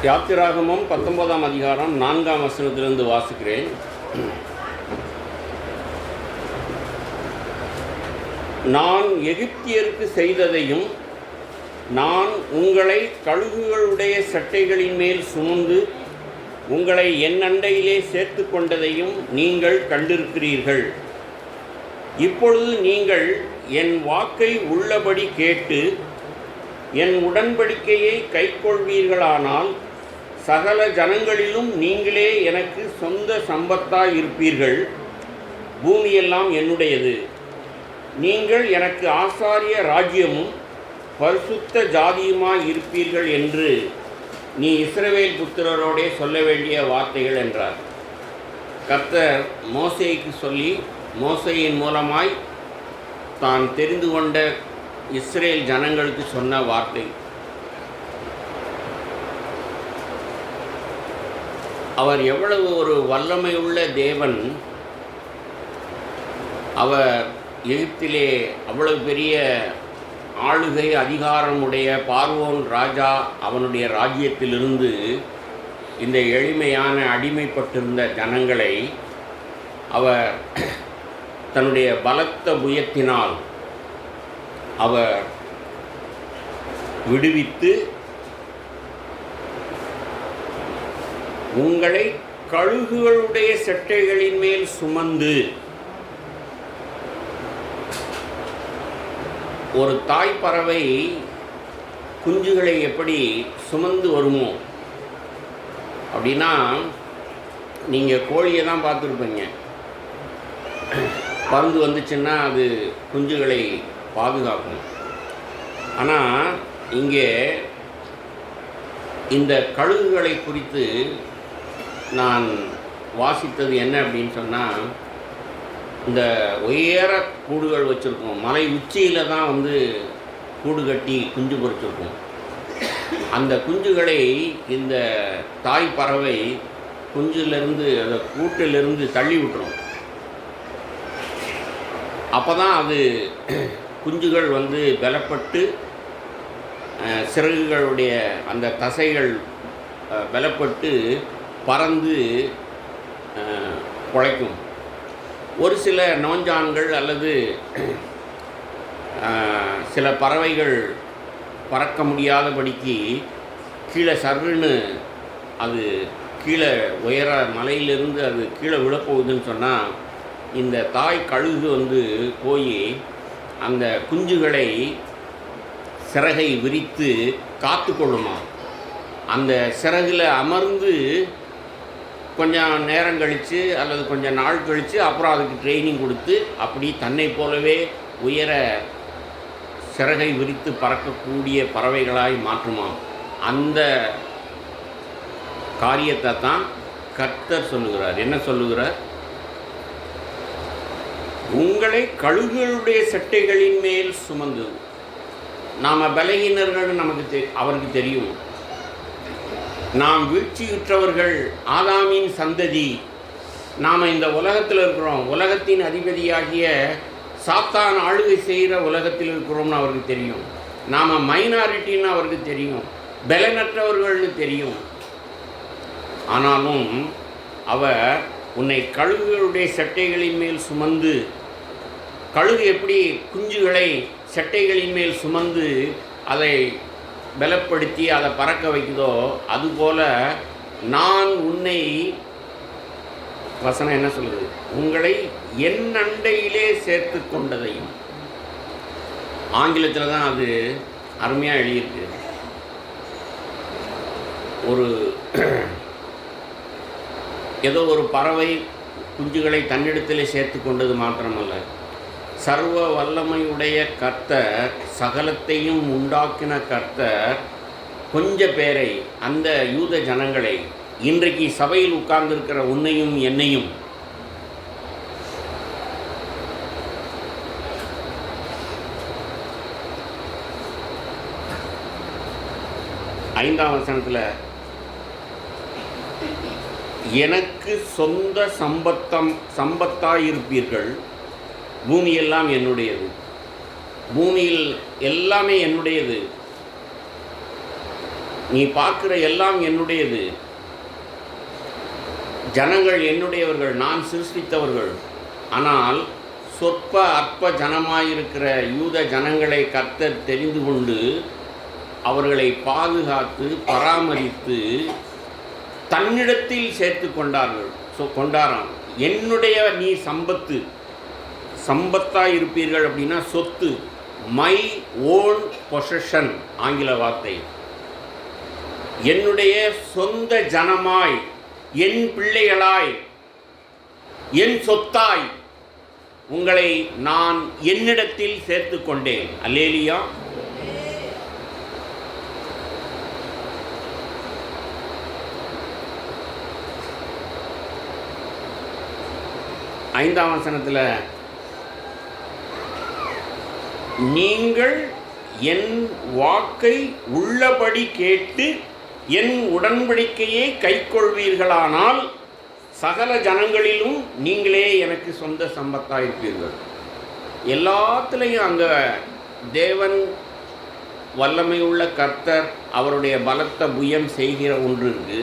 யாத்திராகமம் 19ஆம் அதிகாரம் 4ஆம் வசனத்திலிருந்து வாசிக்கிறேன். நான் எகிப்தியருக்கு செய்ததையும் நான் உங்களை கழுகுகளுடைய சட்டைகளின் மேல் சுமந்து உங்களை என் அண்டையிலே சேர்த்து கொண்டதையும் நீங்கள் கண்டிருக்கிறீர்கள். இப்பொழுது நீங்கள் என் வாக்கை உள்ளபடி கேட்டு என் உடன்படிக்கையை கைக்கொள்வீர்களானால் சகல ஜனங்களிலும் நீங்களே எனக்கு சொந்த சம்பத்தாய் இருப்பீர்கள். பூமியெல்லாம் என்னுடையது. நீங்கள் எனக்கு ஆசாரிய ராஜ்யமும் பரிசுத்த ஜாதியுமாய் இருப்பீர்கள் என்று நீ இஸ்ரவேல் புத்திரரோடே சொல்ல வேண்டிய வார்த்தைகள் என்றார். கர்த்தர் மோசேக்கு சொல்லி மோசேயின் மூலமாய் தான் தெரிந்து கொண்ட இஸ்ரேல் ஜனங்களுக்கு சொன்ன வார்த்தை. அவர் எவ்வளவு ஒரு வல்லமையுள்ள தேவன். அவர் எகிப்திலே அவ்வளவு பெரிய ஆளுகை அதிகாரமுடைய பார்வோன் ராஜா அவனுடைய ராஜ்யத்திலிருந்து இந்த எளிமையான அடிமைப்பட்டிருந்த ஜனங்களை அவர் தன்னுடைய பலத்த புயத்தினால் அவர் விடுவித்து உங்களை கழுகுகளுடைய சட்டைகளின் மேல் சுமந்து, ஒரு தாய் பறவை குஞ்சுகளை எப்படி சுமந்து வருமோ அப்படின்னா, நீங்கள் கோழியை தான் பார்த்துருப்பீங்க. பருந்து வந்துச்சுன்னா அது குஞ்சுகளை பாதுகாக்கும். ஆனால் இங்கே இந்த கழுகுகளை குறித்து நான் வாசித்தது என்ன அப்படின்னு சொன்னால், இந்த உயர கூடுகள் வச்சுருக்கோம். மலை உச்சியில் தான் கூடு கட்டி குஞ்சு பொறிச்சிருக்கோம். அந்த குஞ்சுகளை இந்த தாய் பறவை குஞ்சிலிருந்து அந்த கூட்டிலிருந்து தள்ளி விட்டுரும். அப்போ தான் அது குஞ்சுகள் பலப்பட்டு சிறகுகளுடைய அந்த தசைகள் பலப்பட்டு பறந்து குலைக்கும். ஒரு சில நோஞ்சான்கள் அல்லது சில பறவைகள் பறக்க முடியாதபடிக்கு கீழே சர்ன்னு அது கீழே உயர மலையிலிருந்து அது கீழே விழப்போகுதுன்னு சொன்னால், இந்த தாய் கழுகு போய் அந்த குஞ்சுகளை சிறகை விரித்து காத்து கொள்ளுமா. அந்த சிறகில் அமர்ந்து கொஞ்சம் நேரம் கழித்து அல்லது கொஞ்சம் நாள் கழித்து அப்புறம் அதுக்கு ட்ரைனிங் கொடுத்து அப்படி தன்னை போலவே உயர சிறகை விரித்து பறக்கக்கூடிய பறவைகளாய் மாற்றுமாம். அந்த காரியத்தை தான் கர்த்தர் சொல்லுகிறார். என்ன சொல்லுகிறார்? உங்களை கழுகுகளுடைய சட்டைகளின் மேல் சுமந்து. நாம் பலகீனர்கள், அவருக்கு தெரியும். நாம் வீழ்ச்சியுற்றவர்கள், ஆதாமின் சந்ததி. நாம் இந்த உலகத்தில் இருக்கிறோம். உலகத்தின் அதிபதியாகிய சாத்தான் ஆளுகை செய்கிற உலகத்தில் இருக்கிறோம்னு அவருக்கு தெரியும். நாம் மைனாரிட்டின்னு அவருக்கு தெரியும். பலனற்றவர்கள்னு தெரியும். ஆனாலும் அவர் உன்னை கழுகுகளுடைய சட்டைகளின் மேல் சுமந்து, கழுகு எப்படி குஞ்சுகளை சட்டைகளின் மேல் சுமந்து அதை பலப்படுத்தி அதை பறக்க வைக்குதோ, அதுபோல நான் உன்னை, வசனம் என்ன சொல்லுது? உங்களை என் அண்டையிலே சேர்த்து கொண்டதையும். ஆங்கிலத்தில் தான் அது அருமையாக எழுதியிருக்கு. ஏதோ ஒரு பறவை குஞ்சுகளை தன்னிடத்திலே சேர்த்து கொண்டது மாத்திரமல்ல, சர்வ வல்லமையுடைய கர்த்தர், சகலத்தையும் உண்டாக்கின கர்த்தர் கொஞ்ச பேரை, அந்த யூத ஜனங்களை, இன்றைக்கு சபையில் உட்கார்ந்திருக்கிற உன்னையும் என்னையும் ஐந்தாம் வசனத்தில் எனக்கு சொந்த சம்பத்தாயிருப்பீர்கள். பூமியெல்லாம் என்னுடையது. பூமியில் எல்லாமே என்னுடையது. நீ பார்க்குற எல்லாம் என்னுடையது, ஜனங்கள் என்னுடையவர்கள், நான் சிருஷ்டித்தவர்கள். ஆனால் சொற்ப அற்ப ஜனமாயிருக்கிற யூத ஜனங்களை கர்த்தர் தெரிந்து கொண்டு அவர்களை பாதுகாத்து பராமரித்து தன்னிடத்தில் சேர்த்து கொண்டாராம். என்னுடைய நீ சம்பத்தாக இருப்பீர்கள் அப்படின்னா சொத்து, மை ஓன் பொசஷன் ஆங்கில வார்த்தை. என்னுடைய சொந்த ஜனமாய், என் பிள்ளைகளாய், என் சொத்தாய் உங்களை நான் என்னிடத்தில் சேர்த்து கொண்டேன். அல்லேலியா. ஐந்தாம் வசனத்தில், நீங்கள் என் வாக்கை உள்ளபடி கேட்டு என் உடன்படிக்கையை கைக்கொள்வீர்களானால் சகல ஜனங்களிலும் நீங்களே எனக்கு சொந்த சம்பத்தாக இருப்பீர்கள். எல்லாத்துலேயும் அங்கே தேவன் வல்லமை உள்ள கர்த்தர் அவருடைய பலத்த புயம் செய்கிற ஒன்று இருக்குது.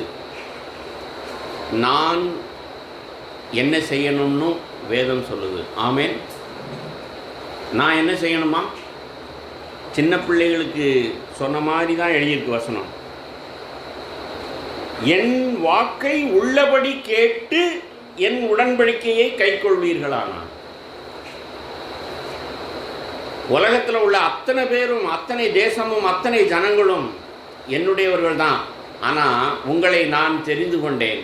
நான் என்ன செய்யணும்னு வேதம் சொல்லுது. ஆமேன். நான் என்ன செய்யணுமா? சின்ன பிள்ளைகளுக்கு சொன்ன மாதிரி தான் எழுதியிருக்கு வசனம். என் வாக்கை உள்ளபடி கேட்டு என் உடன்படிக்கையை கைக்கொள்வீர்களானால். உலகத்தில் உள்ள அத்தனை பேரும், அத்தனை தேசமும், அத்தனை ஜனங்களும் என்னுடையவர்கள் தான். ஆனால் உங்களை நான் தெரிந்து கொண்டேன்.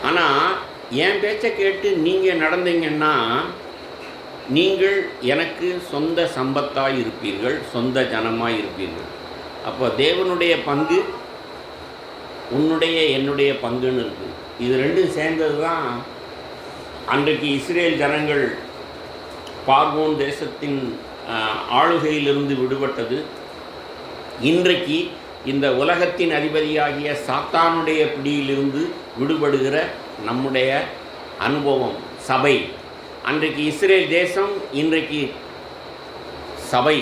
ஆனால் என் பேச்சை கேட்டு நீங்கள் நடந்தீங்கன்னா நீங்கள் எனக்கு சொந்த சம்பத்தாக இருப்பீர்கள், சொந்த ஜனமாக இருப்பீர்கள். அப்போ தேவனுடைய பங்கு உன்னுடைய என்னுடைய பங்குன்னு இருக்குது. இது ரெண்டும் சேர்ந்தது தான் அன்றைக்கு இஸ்ரேல் ஜனங்கள் பார்வோன் தேசத்தின் ஆளுகையிலிருந்து விடுபட்டது. இன்றைக்கு இந்த உலகத்தின் அதிபதியாகிய சாத்தானுடைய பிடியிலிருந்து விடுபடுகிற நம்முடைய அனுபவம் சபை. அன்றைக்கு இஸ்ரேல் தேசம், இன்றைக்கு சபை.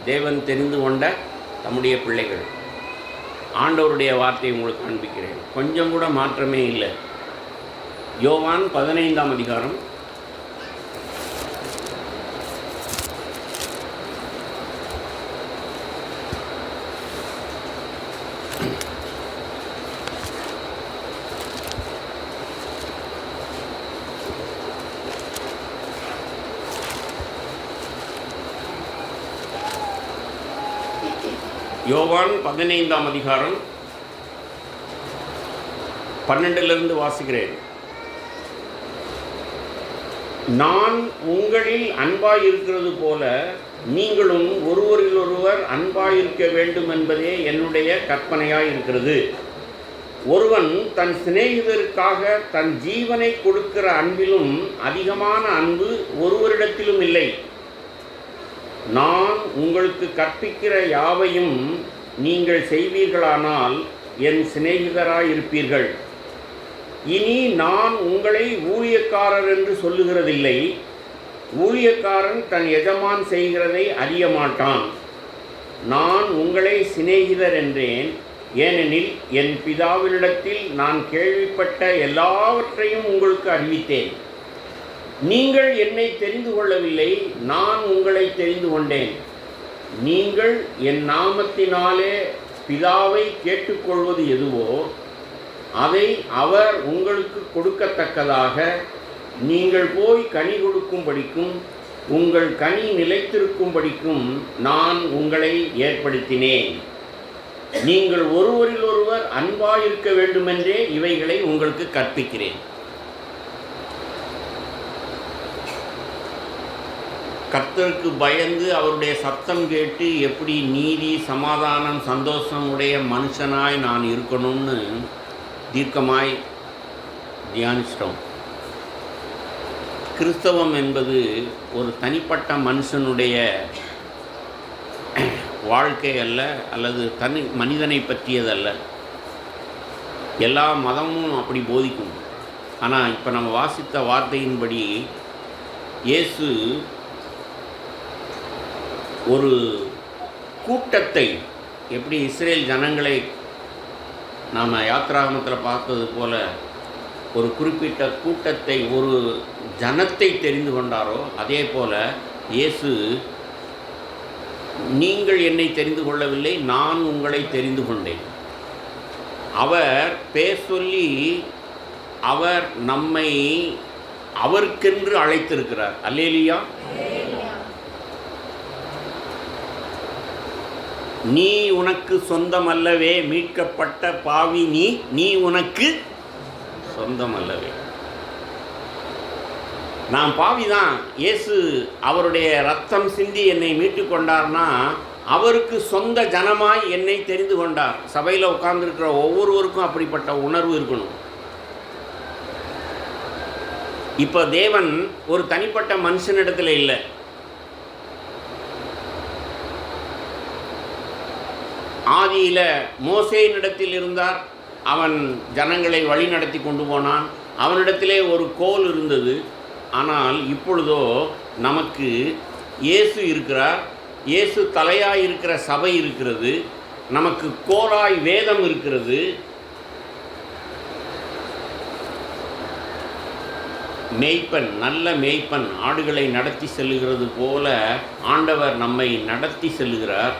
தேவன் தெரிந்து கொண்ட நம்முடைய பிள்ளைகள். ஆண்டவருடைய வார்த்தையை உங்களுக்கு காண்பிக்கிறேன். கொஞ்சம் கூட மாற்றமே இல்லை. யோவான் 15ஆம் அதிகாரம் யோவான் 15ஆம் அதிகாரம் 12 வாசிக்கிறேன். நான் உங்களில் அன்பாயிருக்கிறது போல நீங்களும் ஒருவரில் ஒருவர் அன்பாயிருக்க வேண்டும் என்பதே என்னுடைய கற்பனையாயிருக்கிறது. ஒருவன் தன் சிநேகிதருக்காக தன் ஜீவனை கொடுக்கிற அன்பிலும் அதிகமான அன்பு ஒருவரிடத்திலும் இல்லை. நான் உங்களுக்கு கற்பிக்கிற யாவையும் நீங்கள் செய்வீர்களானால் என் சிநேகிதராயிருப்பீர்கள். இனி நான் உங்களை ஊழியக்காரர் என்று சொல்லுகிறதில்லை. ஊழியக்காரன் தன் எஜமான் செய்கிறதை அறிய மாட்டான். நான் உங்களை சிநேகிதர் என்றேன், ஏனெனில் என் பிதாவினிடத்தில் நான் கேள்விப்பட்ட எல்லாவற்றையும் உங்களுக்கு அறிவித்தேன். நீங்கள் என்னை தெரிந்து கொள்ளவில்லை, நான் உங்களை தெரிந்து கொண்டேன். நீங்கள் என் நாமத்தினாலே பிதாவை கேட்டுக்கொள்வது எதுவோ அதை அவர் உங்களுக்கு கொடுக்கத்தக்கதாக நீங்கள் போய் கனி கொடுக்கும்படிக்கும் உங்கள் கனி நிலைத்திருக்கும்படிக்கும் நான் உங்களை ஏற்படுத்தினேன். நீங்கள் ஒருவரில் ஒருவர் அன்பாயிருக்க வேண்டுமென்றே இவைகளை உங்களுக்கு கற்பிக்கிறேன். கர்த்தருக்கு பயந்து அவருடைய சத்தம் கேட்டு எப்படி நீதி, சமாதானம், சந்தோஷம் உடைய மனுஷனாய் நான் இருக்கணும்னு தீர்க்கமாய் தியானிச்சிட்டோம். கிறிஸ்தவம் என்பது ஒரு தனிப்பட்ட மனுஷனுடைய வாழ்க்கை அல்ல, அல்லது மனிதனை பற்றியதல்ல. எல்லா மதமும் அப்படி போதிக்கும். ஆனால் இப்போ நம்ம வாசித்த வார்த்தையின்படி இயேசு ஒரு கூட்டத்தை, எப்படி இஸ்ரேல் ஜனங்களை நாம் யாத்ராகமத்தில் பார்த்தது போல ஒரு குறிப்பிட்ட கூட்டத்தை, ஒரு ஜனத்தை தெரிந்து கொண்டாரோ, அதே போல் இயேசு நீங்கள் என்னை தெரிந்து கொள்ளவில்லை, நான் உங்களை தெரிந்து கொண்டேன். அவர் பேர் சொல்லி அவர் நம்மை அவருக்கென்று அழைத்திருக்கிறார். அல்லேலூயா. நீ உனக்கு சொந்தம் அல்லவே, மீட்கப்பட்ட பாவி நீ உனக்கு சொந்தம் அல்லவே. நான் பாவிதான். இயேசு அவருடைய ரத்தம் சிந்தி என்னை மீட்டு கொண்டார்னா அவருக்கு சொந்த ஜனமாய் என்னை தெரிந்து கொண்டார். சபையில் உட்கார்ந்துருக்கிற ஒவ்வொருவருக்கும் அப்படிப்பட்ட உணர்வு இருக்கணும். இப்போ தேவன் ஒரு தனிப்பட்ட மனுஷனிடத்தில் இல்லை. ஆதியில் மோசேயினிடத்தில் இருந்தார். அவன் ஜனங்களை வழி நடத்தி கொண்டு போனான். அவனிடத்திலே ஒரு கோல் இருந்தது. ஆனால் இப்பொழுதோ நமக்கு இயேசு இருக்கிறார். இயேசு தலையாய் இருக்கிற சபை இருக்கிறது. நமக்கு கோலாய் வேதம் இருக்கிறது. மேய்ப்பன், நல்ல மேய்ப்பன் ஆடுகளை நடத்தி செல்லுகிறது போல ஆண்டவர் நம்மை நடத்தி செல்லுகிறார்.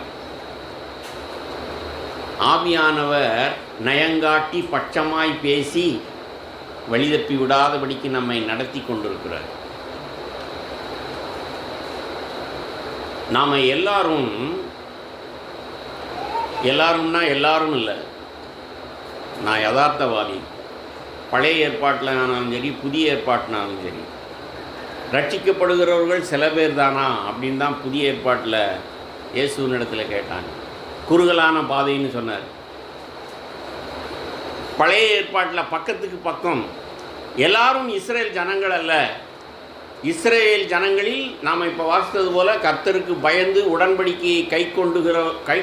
ஆவியானவர் நயங்காட்டி பட்சமாய் பேசி வழிதப்பி விடாதபடிக்கு நம்மை நடத்தி கொண்டிருக்கிறார். நாம் எல்லாரும்னா எல்லாரும் இல்லை. நான் யதார்த்தவாதி. பழைய ஏற்பாட்டில் ஆனாலும் சரி, புதிய ஏற்பாட்டினாலும் சரி, ரட்சிக்கப்படுகிறவர்கள் சில பேர் தானா அப்படின்னு தான் புதிய ஏற்பாட்டில் இயேசுவினிடத்தில் கேட்டாங்க. குறுகலான பாதைன்னு சொன்னார். பழைய ஏற்பாட்டில் பக்கத்துக்கு பக்கம் எல்லாரும் இஸ்ரேல் ஜனங்கள் அல்ல. இஸ்ரேல் ஜனங்களில் நாம் இப்போ வாசித்தது போல கர்த்தருக்கு பயந்து உடன்படிக்கையை கை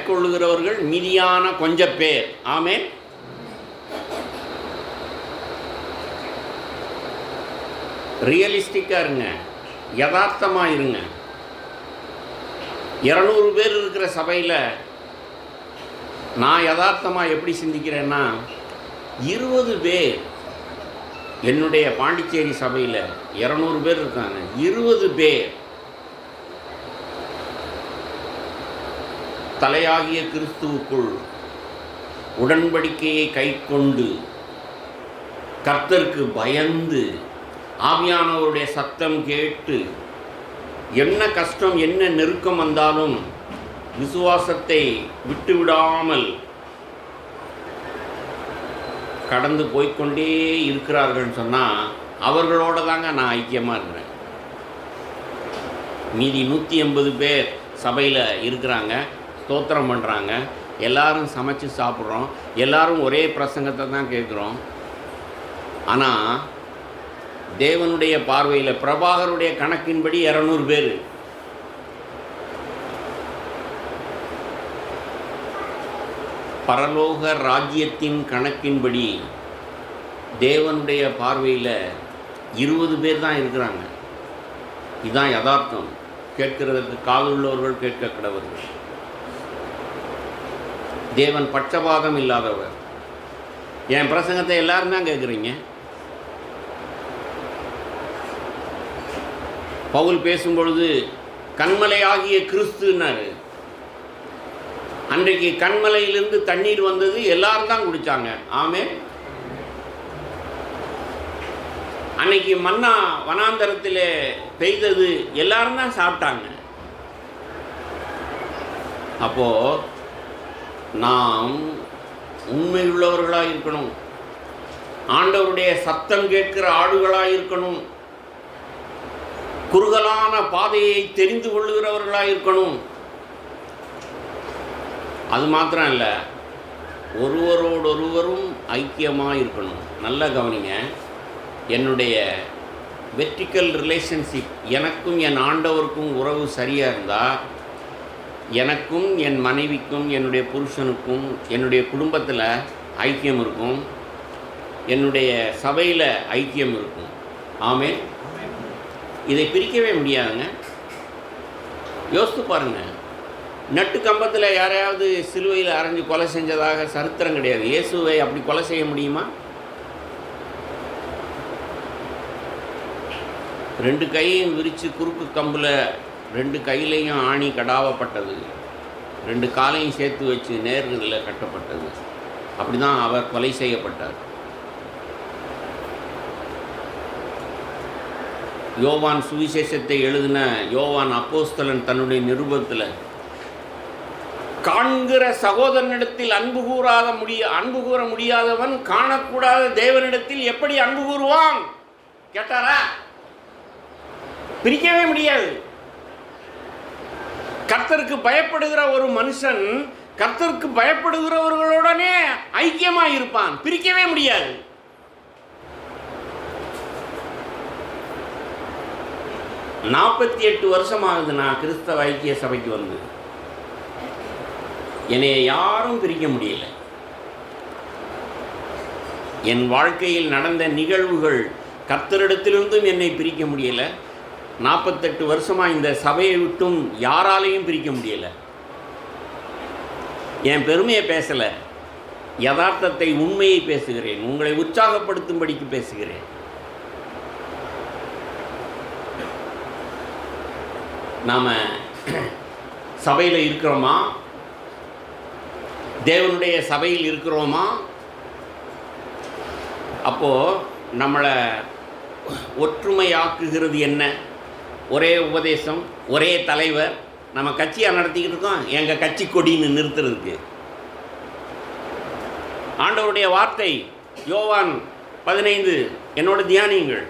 கொள்ளுகிறவர்கள் மீதியான கொஞ்சம் பேர். ஆமென். ரியலிஸ்டிக்காக இருங்க, யதார்த்தமாக இருங்க. 200 பேர் இருக்கிற சபையில் நான் யதார்த்தமாக எப்படி சிந்திக்கிறேன்னா, 20 பேர், என்னுடைய பாண்டிச்சேரி சபையில் 200 பேர் இருக்காங்க. 20 பேர் தலையாகிய கிறிஸ்துவுக்குள் உடன்படிக்கையை கை கொண்டு கர்த்தருக்கு பயந்து ஆவியானவருடைய சத்தம் கேட்டு என்ன கஷ்டம் என்ன நெருக்கம் வந்தாலும் விசுவாசத்தை விட்டுவிடாமல் கடந்து போய்கொண்டே இருக்கிறார்கள்னு சொன்னால் அவர்களோட தாங்க நான் ஐக்கியமாக இருக்கிறேன். மீதி 180 பேர் சபையில் இருக்கிறாங்க, ஸ்தோத்திரம் பண்ணுறாங்க, எல்லாரும் சமைச்சு சாப்பிட்றோம், எல்லாரும் ஒரே பிரசங்கத்தை தான் கேட்குறோம். ஆனால் தேவனுடைய பார்வையில் பிரபாகருடைய கணக்கின்படி 200 பேர். பரலோக ராஜ்யத்தின் கணக்கின்படி தேவனுடைய பார்வையில் 20 பேர் தான் இருக்கிறாங்க. இதுதான் யதார்த்தம். கேட்கிறதற்கு காதுள்ளவர்கள் கேட்க கடவர்கள். தேவன் பட்சபாதம் இல்லாதவர். என் பிரசங்கத்தை எல்லாரும் தான் கேட்குறீங்க. பவுல் பேசும்பொழுது கண்மலையாகிய கிறிஸ்துன்னாரு. அன்றைக்கு கண்மலையிலிருந்து தண்ணீர் வந்தது, எல்லாரும் தான் குடித்தாங்க. ஆமென். அன்னைக்கு மன்னா வனாந்தரத்தில் பெய்தது, எல்லாரும் தான் சாப்பிட்டாங்க. அப்போது நாம் உண்மையுள்ளவர்களாக இருக்கணும். ஆண்டவருடைய சத்தம் கேட்கிற ஆடுகளாக இருக்கணும். குறுகலான பாதையை தெரிந்து கொள்ளுகிறவர்களாக இருக்கணும். அது மாத்திரம் இல்லை, ஒருவரோடொருவரும் ஐக்கியமாக இருக்கணும். நல்லா கவனிங்க. என்னுடைய வெர்டிக்கல் ரிலேஷன்ஷிப், எனக்கும் என் ஆண்டவருக்கும் உறவு சரியாக இருந்தால் எனக்கும் என் மனைவிக்கும் என்னுடைய புருஷனுக்கும் என்னுடைய குடும்பத்தில் ஐக்கியம் இருக்கும், என்னுடைய சபையில் ஐக்கியம் இருக்கும். ஆமென். இதை பிரிக்கவே முடியாதுங்க. யோசித்து பாருங்கள். நட்டு கம்பத்தில் யாரையாவது சிலுவையில் அரைஞ்சு கொலை செஞ்சதாக சரித்திரம் கிடையாது. இயேசுவை அப்படி கொலை செய்ய முடியுமா? 2 கையையும் விரித்து குறுக்கு கம்பில் 2 கையிலையும் ஆணி கடாவப்பட்டது, 2 காலையும் சேர்த்து வச்சு நேர்களில் கட்டப்பட்டது. அப்படி தான் அவர் கொலை செய்யப்பட்டார். யோவான் சுவிசேஷத்தை எழுதின யோவான் அப்போஸ்தலன் தன்னுடைய நிருபத்தில், காண்கிற சகோதரனிடத்தில் அன்பு கூற முடியாதவன் காணக்கூடாத தேவனிடத்தில் எப்படி அன்பு கூறுவான் கேட்டாரா? பிரிக்கவே முடியாது. கர்த்தருக்கு பயப்படுகிற ஒரு மனுஷன் கர்த்தருக்கு பயப்படுகிறவர்களுடனே ஐக்கியமாக இருப்பான், பிரிக்கவே முடியாது. நாற்பத்தி 8 வருஷமாகுது நான் கிறிஸ்தவ ஐக்கிய சபைக்கு வந்து. என்னை யாரும் பிரிக்க முடியல. என் வாழ்க்கையில் நடந்த நிகழ்வுகள் கர்த்தரிடத்திலிருந்தும் என்னை பிரிக்க முடியலை. 48 வருஷமாக இந்த சபையை விட்டும் யாராலையும் பிரிக்க முடியலை. என் பெருமையை பேசலை, யதார்த்தத்தை உண்மையை பேசுகிறேன், உங்களை உற்சாகப்படுத்தும்படிக்கு பேசுகிறேன். நாம் சபையில் இருக்கிறோமா? தேவனுடைய சபையில் இருக்கிறோமா? அப்போது நம்மளை ஒற்றுமையாக்குகிறது என்ன? ஒரே உபதேசம், ஒரே தலைவர். நம்ம கட்சியாக நடத்திக்கிட்டு இருக்கோம், எங்கள் கட்சி கொடின்னு நிறுத்துறதுக்கு. ஆண்டவருடைய வார்த்தை யோவான் 15 என்னோட தியானியுங்கள்.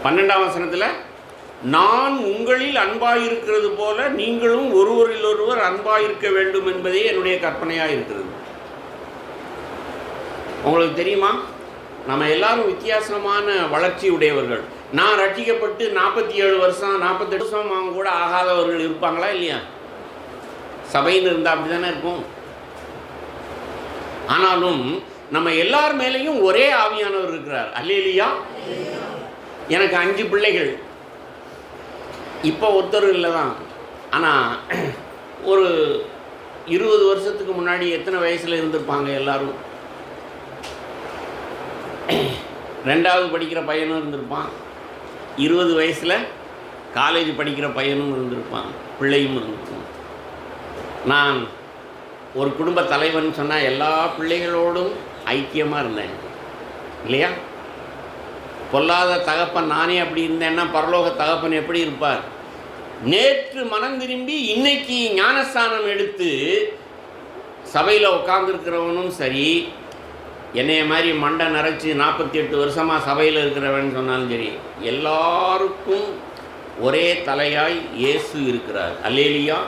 12ஆம் வசனத்தில், நான் உங்களில் அன்பாயிருக்கிறது போல நீங்களும் ஒருவரில் அன்பாயிருக்க வேண்டும் என்பதே என்னுடைய கற்பனையாக இருக்கிறது. உங்களுக்கு தெரியுமா, நம்ம எல்லாரும் வித்தியாசமான வளர்ச்சி உடையவர்கள். நான் ரட்சிக்கப்பட்டு 47 வருஷம் 48 வருஷம் அவங்க கூட ஆகாதவர்கள் இருப்பாங்களா இல்லையா? சபைன்னு இருந்தால் அப்படி தானே இருக்கும். ஆனாலும் நம்ம எல்லார் மேலேயும் ஒரே ஆவியானவர் இருக்கிறார். அல்லேலூயா. எனக்கு 5 பிள்ளைகள். இப்போ ஒருத்தர் இல்லை தான். ஆனால் ஒரு 20 வருஷத்துக்கு முன்னாடி எத்தனை வயசில் இருந்திருப்பாங்க எல்லாரும்? 2வது படிக்கிற பையனும் இருந்திருப்பான், 20 வயசில் காலேஜ் படிக்கிற பையனும் இருந்திருப்பான், பிள்ளையும் இருந்திருப்பான். நான் ஒரு குடும்ப தலைவன் சொன்னால் எல்லா பிள்ளைகளோடும் ஐக்கியமாக இருந்தேன் இல்லையா? பொல்லாத தகப்பன் நானே அப்படி இருந்தேன்னா பரலோக தகப்பன் எப்படி இருப்பார்? நேற்று மனம் திரும்பி இன்னைக்கு ஞானஸ்தானம் எடுத்து சபையில் உட்கார்ந்துருக்கிறவனும் சரி, என்னைய மாதிரி மண்டை நரைச்சி 48 வருஷமாக சபையில் இருக்கிறவன் சொன்னாலும் சரி, எல்லாருக்கும் ஒரே தலையாய் இயேசு இருக்கிறார். அல்லேலூயா.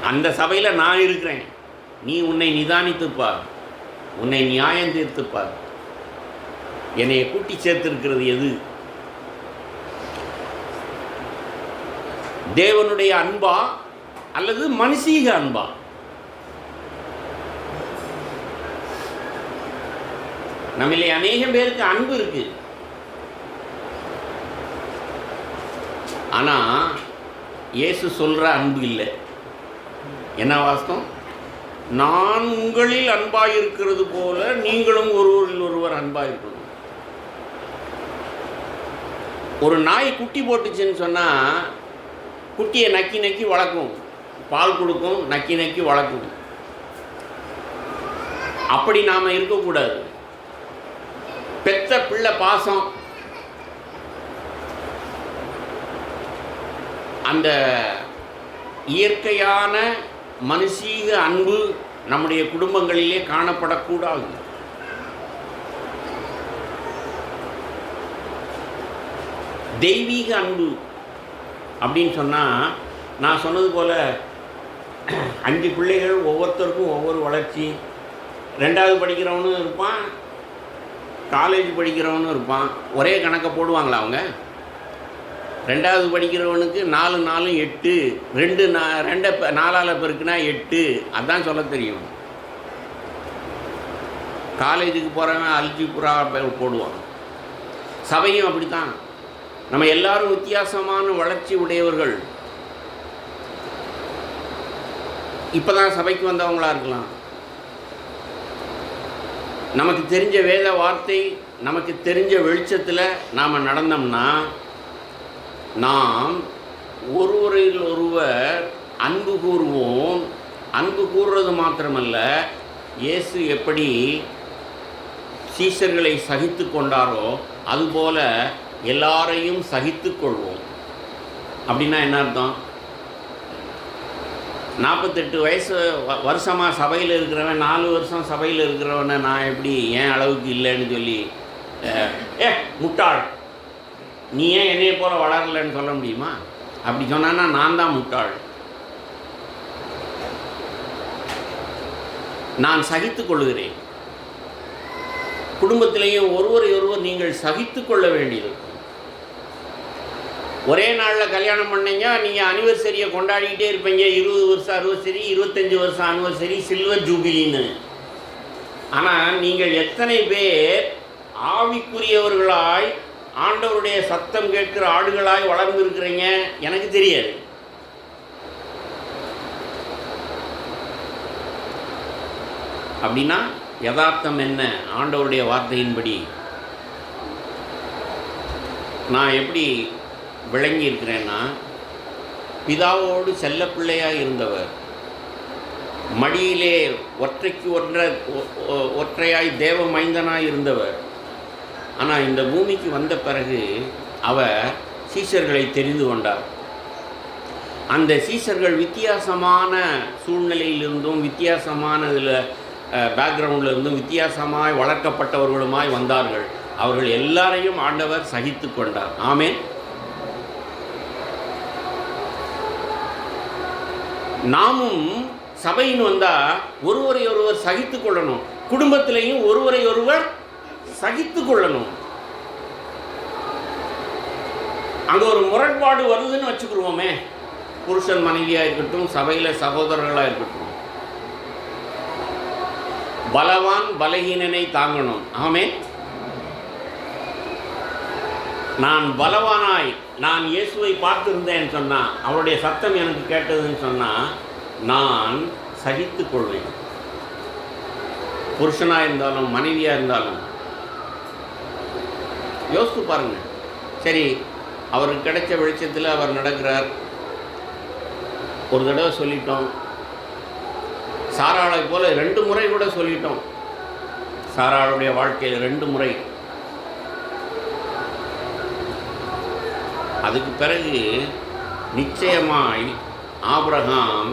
அந்த சபையில் நான் இருக்கிறேன். நீ உன்னை நிதானித்துப்பார், உன்னை நியாயம் தீர்த்துப்பார். என்னைய கூட்டி சேர்த்திருக்கிறது எது? தேவனுடைய அன்பா அல்லது மனுஷீக அன்பா? நம்மளே அநேகம் பேருக்கு அன்பு இருக்கு, ஆனா இயேசு சொல்ற அன்பு இல்லை. என்ன வாஸ்தவம்? நான் உங்களில் அன்பாயிருக்கிறது போல நீங்களும் ஒருவர் அன்பாயிருக்கணும். ஒரு நாய் குட்டி போட்டுச்சுன்னு சொன்னால் குட்டியை நக்கி நக்கி வளர்க்கும், பால் கொடுக்கும், நக்கி நக்கி வளர்க்கும். அப்படி நாம் இருக்கக்கூடாது. பெத்த பிள்ளை பாசம், அந்த இயற்கையான மனுஷீக அன்பு நம்முடைய குடும்பங்களிலே காணப்படக்கூடாது. தெய்வீக அன்பு அப்படின்னு சொன்னால், நான் சொன்னது போல் 5 பிள்ளைகள், ஒவ்வொருத்தருக்கும் ஒவ்வொரு வளர்ச்சி. 2வது படிக்கிறவனும் இருப்பான், காலேஜ் படிக்கிறவனும் இருப்பான். ஒரே கணக்கை போடுவாங்களா அவங்க? 2வது படிக்கிறவனுக்கு 4 4 8, 2 4ஆல் பெருக்குனா 8, அதான் சொல்ல தெரியும். காலேஜுக்கு போகிறவன் அல்ஜிப்ரா போடுவான். சபையும் அப்படித்தான். நம்ம எல்லாரும் வித்தியாசமான வளர்ச்சி உடையவர்கள். இப்போ தான் சபைக்கு வந்தவங்களாக இருக்கலாம். நமக்கு தெரிஞ்ச வேத வார்த்தை, நமக்கு தெரிஞ்ச வெளிச்சத்தில் நாம் நடந்தோம்னா நாம் ஒருவரில் ஒருவர் அன்பு கூறுவோம். அன்பு கூறுறது மாத்திரமல்ல, இயேசு எப்படி சீஷர்களை சகித்து கொண்டாரோ அதுபோல எல்லாரையும் சகித்து கொள்வோம். அப்படின்னா என்ன அர்த்தம்? 48 வயசு வருஷமாக சபையில் இருக்கிறவன், 4 வருஷம் சபையில் இருக்கிறவனை நான் எப்படி ஏன் அளவுக்கு இல்லைன்னு சொல்லி முட்டாள், நீ ஏன் என்னைய போல் வளரலைன்னு சொல்ல முடியுமா? அப்படி சொன்னான்னா நான் தான் முட்டாள். நான் சகித்து கொள்கிறேன். குடும்பத்திலேயும் ஒருவரை ஒருவர் நீங்கள் சகித்து கொள்ள வேண்டியது. ஒரே நாளில் கல்யாணம் பண்ணீங்க, நீங்கள் அனிவர்சரியை கொண்டாடிக்கிட்டே இருப்பீங்க. 20 வருஷம் அனிவர்சரி, 25 வருஷம் அனிவர்சரி, சில்வர் ஜூபிலின்னு. ஆனால் நீங்கள் எத்தனை பேர் ஆவிக்குரியவர்களாய் ஆண்டவருடைய சத்தம் கேட்கிற ஆடுகளாய் வளர்ந்து இருக்கிறீங்க எனக்கு தெரியாது. அப்படின்னா யதார்த்தம் என்ன? ஆண்டவருடைய வார்த்தையின்படி நான் எப்படி விளங்கி இருக்கிறேன்னா, பிதாவோடு செல்ல பிள்ளையாக இருந்தவர், மடியிலே ஒற்றைக்கு ஒற்றையாய் தேவ மைந்தனாய் இருந்தவர். ஆனால் இந்த பூமிக்கு வந்த பிறகு அவர் சீஷர்களை தெரிந்து கொண்டார். அந்த சீஷர்கள் வித்தியாசமான சூழ்நிலையிலிருந்தும் வித்தியாசமான இதில் பேக்ரவுண்டில் இருந்தும் வித்தியாசமாய் வளர்க்கப்பட்டவர்களுமாய் வந்தார்கள். அவர்கள் எல்லாரையும் ஆண்டவர் சகித்து கொண்டார். ஆமென். நாமும் சபையின் வந்தால் ஒருவரை ஒருவர் சகித்து கொள்ளணும். குடும்பத்திலையும் ஒருவரை ஒருவர் சகித்து கொள்ளணும். அங்கே ஒரு முரண்பாடு வருதுன்னு வச்சுக்கிடுவோமே, புருஷன் மனைவியாக இருக்கட்டும், சபையில் சகோதரர்களாக இருக்கட்டும், பலவான் பலகீனனை தாங்கணும். ஆமென். நான் பலவானாய் நான் இயேசுவை பார்த்துருந்தேன்னு சொன்னால், அவருடைய சத்தம் எனக்கு கேட்டதுன்னு சொன்னால், நான் சகித்து கொள்வேன். புருஷனாக இருந்தாலும் மனைவியாக இருந்தாலும் யோசித்து பாருங்கள். சரி, அவருக்கு கிடைச்ச வெளிச்சத்தில் அவர் நடக்கிறார். ஒரு தடவை சொல்லிட்டோம், சாராளை போல 2 முறை கூட சொல்லிட்டோம். சாராளுடைய வாழ்க்கையில் 2 முறை. அதுக்கு பிறகு நிச்சயமாய் ஆபிரகாம்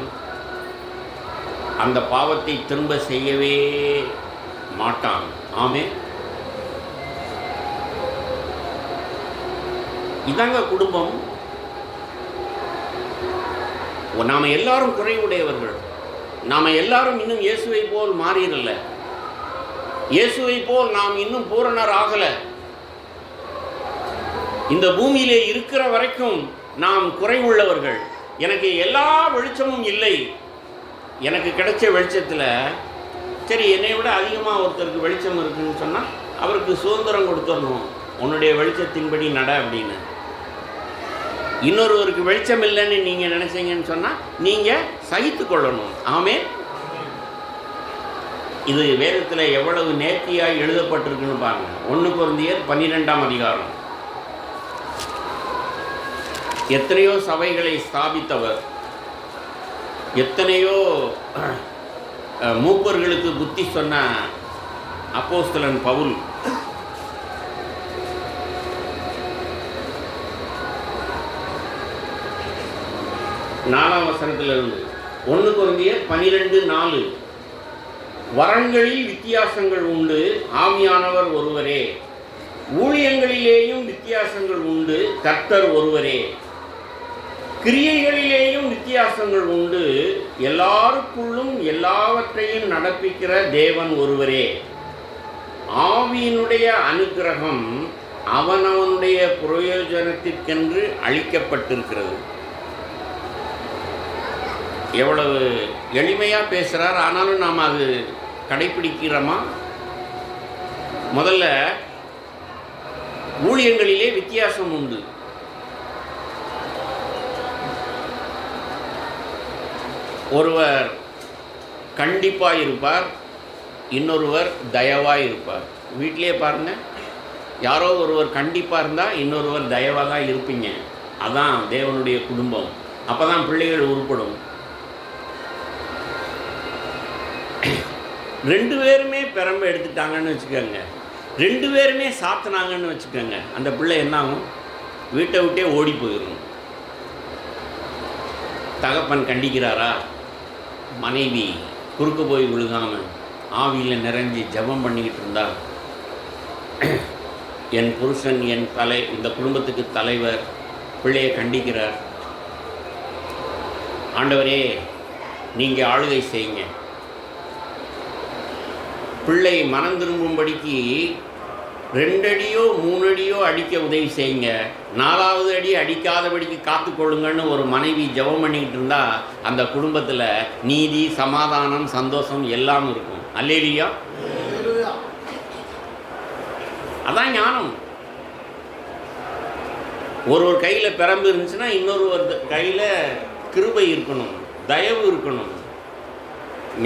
அந்த பாவத்தை திரும்ப செய்யவே மாட்டான். ஆமென். இதாங்க குடும்பம். நாம் எல்லாரும் குறைவுடையவர்கள். நாம் எல்லாரும் இன்னும் இயேசுவை போல் மாறிடல. இயேசுவை போல் நாம் இன்னும் பூரணர் ஆகலை. இந்த பூமியிலே இருக்கிற வரைக்கும் நாம் குறைவுள்ளவர்கள். எனக்கு எல்லா வெளிச்சமும் இல்லை. எனக்கு கிடைச்ச வெளிச்சத்தில் சரி, என்னை விட அதிகமாக ஒருத்தருக்கு வெளிச்சம் இருக்குதுன்னு சொன்னால் அவருக்கு சுதந்திரம் கொடுத்துடணும், உன்னுடைய வெளிச்சத்தின்படி நட அப்படின்னு. இன்னொருவருக்கு வெளிச்சம் இல்லைன்னு நீங்கள் நினச்சிங்கன்னு சொன்னால் நீங்கள் சகித்து கொள்ளணும். ஆமென். இது வேதத்தில் எவ்வளவு நேர்த்தியாக எழுதப்பட்டிருக்குன்னு பாருங்கள். 1 கொரிந்தியர் 12ஆம் அதிகாரம். எத்தனையோ சபைகளை ஸ்தாபித்தவர், எத்தனையோ மூப்பர்களுக்கு புத்தி சொன்ன அப்போஸ்தலன் பவுல் நாலாம் வசனத்திலிருந்து 1 கொரிந்தியர் 12:4, வரங்களில் வித்தியாசங்கள் உண்டு, ஆவியானவர் ஒருவரே. ஊழியங்களிலேயும் வித்தியாசங்கள் உண்டு, கர்த்தர் ஒருவரே. கிரியைகளிலேயும் வித்தியாசங்கள் உண்டு, எல்லாருக்குள்ளும் எல்லாவற்றையும் நடப்பிக்கிற தேவன் ஒருவரே. ஆவியினுடைய அனுக்கிரகம் அவனவனுடைய பிரயோஜனத்திற்கென்று அளிக்கப்பட்டிருக்கிறது. எவ்வளவு எளிமையாக பேசுகிறார். ஆனாலும் நாம் அது கடைப்பிடிக்கிறோமா? முதல்ல ஊழியங்களிலே வித்தியாசம் உண்டு. ஒருவர் கண்டிப்பாக இருப்பார், இன்னொருவர் தயவாக இருப்பார். வீட்டிலே பாருங்கள், யாரோ ஒருவர் கண்டிப்பாக இருந்தால் இன்னொருவர் தயவாக தான் இருப்பீங்க. அதான் தேவனுடைய குடும்பம். அப்போ தான் பிள்ளைகள் உருப்படும். 2 பேருமே பெரம்பு எடுத்துட்டாங்கன்னு வச்சுக்கோங்க, 2 பேருமே சாத்தினாங்கன்னு வச்சுக்கோங்க, அந்த பிள்ளை என்ன ஆகும்? வீட்டை விட்டே ஓடி போயிடும். தகப்பன் கண்டிக்கிறாரா, மனைவி குறுக்க போய் விழுகாமல் ஆவியில் நிறைஞ்சி ஜெபம் பண்ணிக்கிட்டு இருந்தா, என் புருஷன் என் இந்த குடும்பத்துக்கு தலைவர், பிள்ளையை கண்டிக்கிறார், ஆண்டவரே நீங்கள் ஆளுகை செய்யுங்க, பிள்ளை மனம் திரும்பும்படிக்கு 2 அடியோ 3 அடியோ அடிக்க உதவி செய்யுங்க, 4வது அடி அடிக்காதபடிக்கு காத்துக்கொள்ளுங்கன்னு ஒரு மனைவி ஜெபம் பண்ணிக்கிட்டு இருந்தால் அந்த குடும்பத்தில் நீதி, சமாதானம், சந்தோஷம் எல்லாம் இருக்கும். அல்லேலூயா. அதான் ஞானம். ஒரு கையில் பிரம்பு இருந்துச்சுன்னா இன்னொரு கையில் கிருபை இருக்கணும், தயவு இருக்கணும்.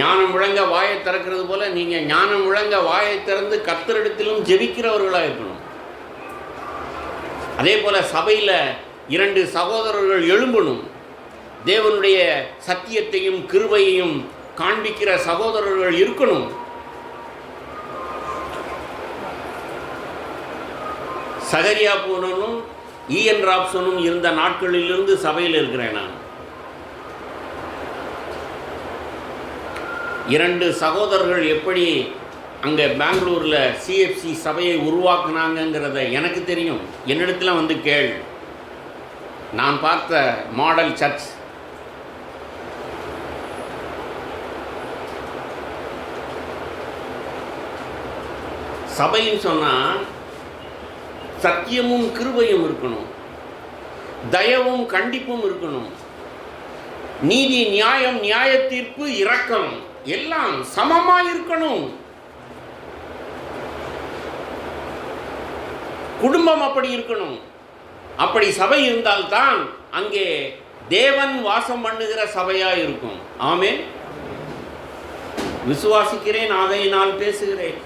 ஞானம் முழங்க வாயை திறக்கிறது போல நீங்கள் ஞானம் முழங்க வாயை திறந்து கர்த்தரிடத்திலும் ஜெபிக்கிறவர்களாக இருக்கணும். அதே போல் சபையில் 2 சகோதரர்கள் எழும்பணும், தேவனுடைய சத்தியத்தையும் கிருபையையும் காண்பிக்கிற சகோதரர்கள் இருக்கணும். சகரியா பூனனும் ஈஎன் ராப்சனும் இருந்த நாட்களிலிருந்து சபையில் இருக்கிறேன் நான். 2 சகோதரர்கள் எப்படி அங்கே பெங்களூரில் சிஎஃப்சி சபையை உருவாக்குனாங்கங்கிறத எனக்கு தெரியும். என்னிடத்தில் வந்து கேள். நான் பார்த்த மாடல் சர்ச். சபைன்னு சொன்னால் சத்தியமும் கிருபையும் இருக்கணும், தயவும் கண்டிப்பும் இருக்கணும், நீதி, நியாயம், நியாய தீர்ப்பு, இரக்கம் எல்லாம் சமமாக இருக்கணும். குடும்பம் அப்படி இருக்கணும். அப்படி சபை இருந்தால்தான் அங்கே தேவன் வாசம் பண்ணுகிற சபையா இருக்கும். ஆமென். விசுவாசிக்கிறேன், ஆகையினால் பேசுகிறேன்.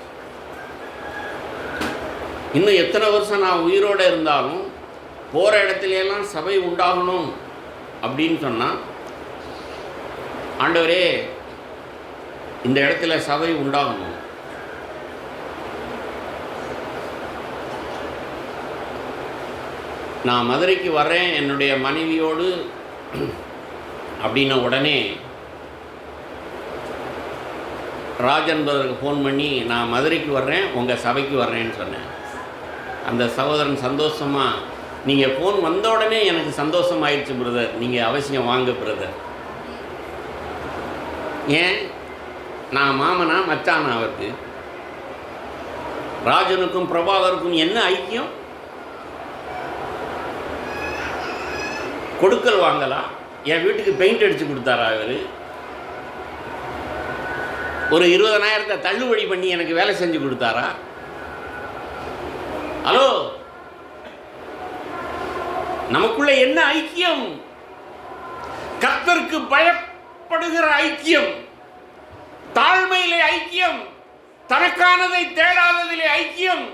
இன்னும் எத்தனை வருஷம் நான் உயிரோடு இருந்தாலும் போகிற இடத்துலையெல்லாம் சபை உண்டாகணும் அப்படின்னு சொன்னால், ஆண்டவரே இந்த இடத்துல சபை உண்டாகணும். நான் மதுரைக்கு வர்றேன் என்னுடைய மனைவியோடு அப்படின்ன உடனே ராஜன்பதற்கு ஃபோன் பண்ணி நான் மதுரைக்கு வர்றேன், உங்கள் சபைக்கு வர்றேன்னு சொன்னேன். அந்த சகோதரன் சந்தோஷமாக, நீங்கள் ஃபோன் வந்த உடனே எனக்கு சந்தோஷம் ஆயிடுச்சு பிரதர், நீங்கள் அவசியம் வாங்க பிரதர். ஏன்? நான் மாமனா மச்சானா அவருக்கு? ராஜனுக்கும் பிரபாகருக்கும் என்ன ஐக்கியம்? கொடுக்கல் வாங்கலாம். என் வீட்டுக்கு பெயிண்ட் அடித்து கொடுத்தாரா அவர்? ஒரு 20,000 தள்ளுபடி பண்ணி எனக்கு வேலை செஞ்சு கொடுத்தாரா? ஹலோ, நமக்குள்ள என்ன ஐக்கியம்? கர்த்தருக்கு பயப்படுகிற ஐக்கியம், தாழ்மையிலே ஐக்கியம், தனக்கானதை தேடாததிலே ஐக்கியம்.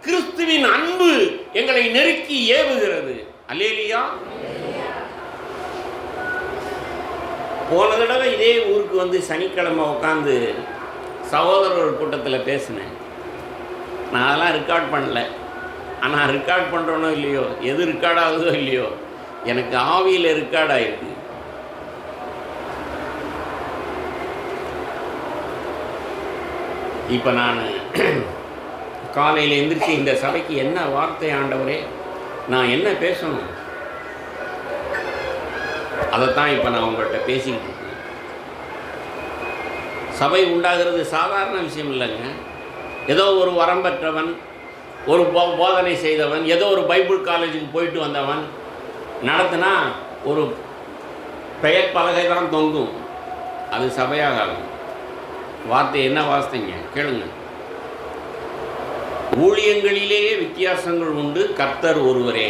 கிறிஸ்துவின் அன்பு எங்களை நெருக்கி ஏவுகிறது. அல்லேலூயா. போன தடவை இதே ஊருக்கு வந்து சனிக்கிழமை உட்காந்து சகோதரர்கள் கூட்டத்தில் பேசினேன். நான் அதெல்லாம் ரெக்கார்ட் பண்ணல. ஆனால் ரெக்கார்ட் பண்ணுறோனோ இல்லையோ, எது ரெக்கார்ட் ஆகுதோ இல்லையோ, எனக்கு ஆவியில் ரெக்கார்ட் ஆகிருக்கு. இப்போ நான் காலையில் எந்திரிச்சு இந்த சபைக்கு என்ன வார்த்தை ஆண்டவரே, நான் என்ன பேசணும், அதைத்தான் இப்போ நான் உங்கள்கிட்ட பேசிக்கிட்டு இருக்கேன். சபை உண்டாகிறது சாதாரண விஷயம் இல்லைங்க. ஏதோ ஒரு வரம் பெற்றவன், ஒரு போதனை செய்தவன், ஏதோ ஒரு பைபிள் காலேஜுக்கு போயிட்டு வந்தவன் நடத்தினா ஒரு பெயர் பலகை தான் தொங்கும், அது சபையாக ஆகும். வார்த்தை என்ன வார்த்தைங்க கேளுங்க. ஊழியங்களிலேயே வித்தியாசங்கள் உண்டு, கர்த்தர் ஒருவரே.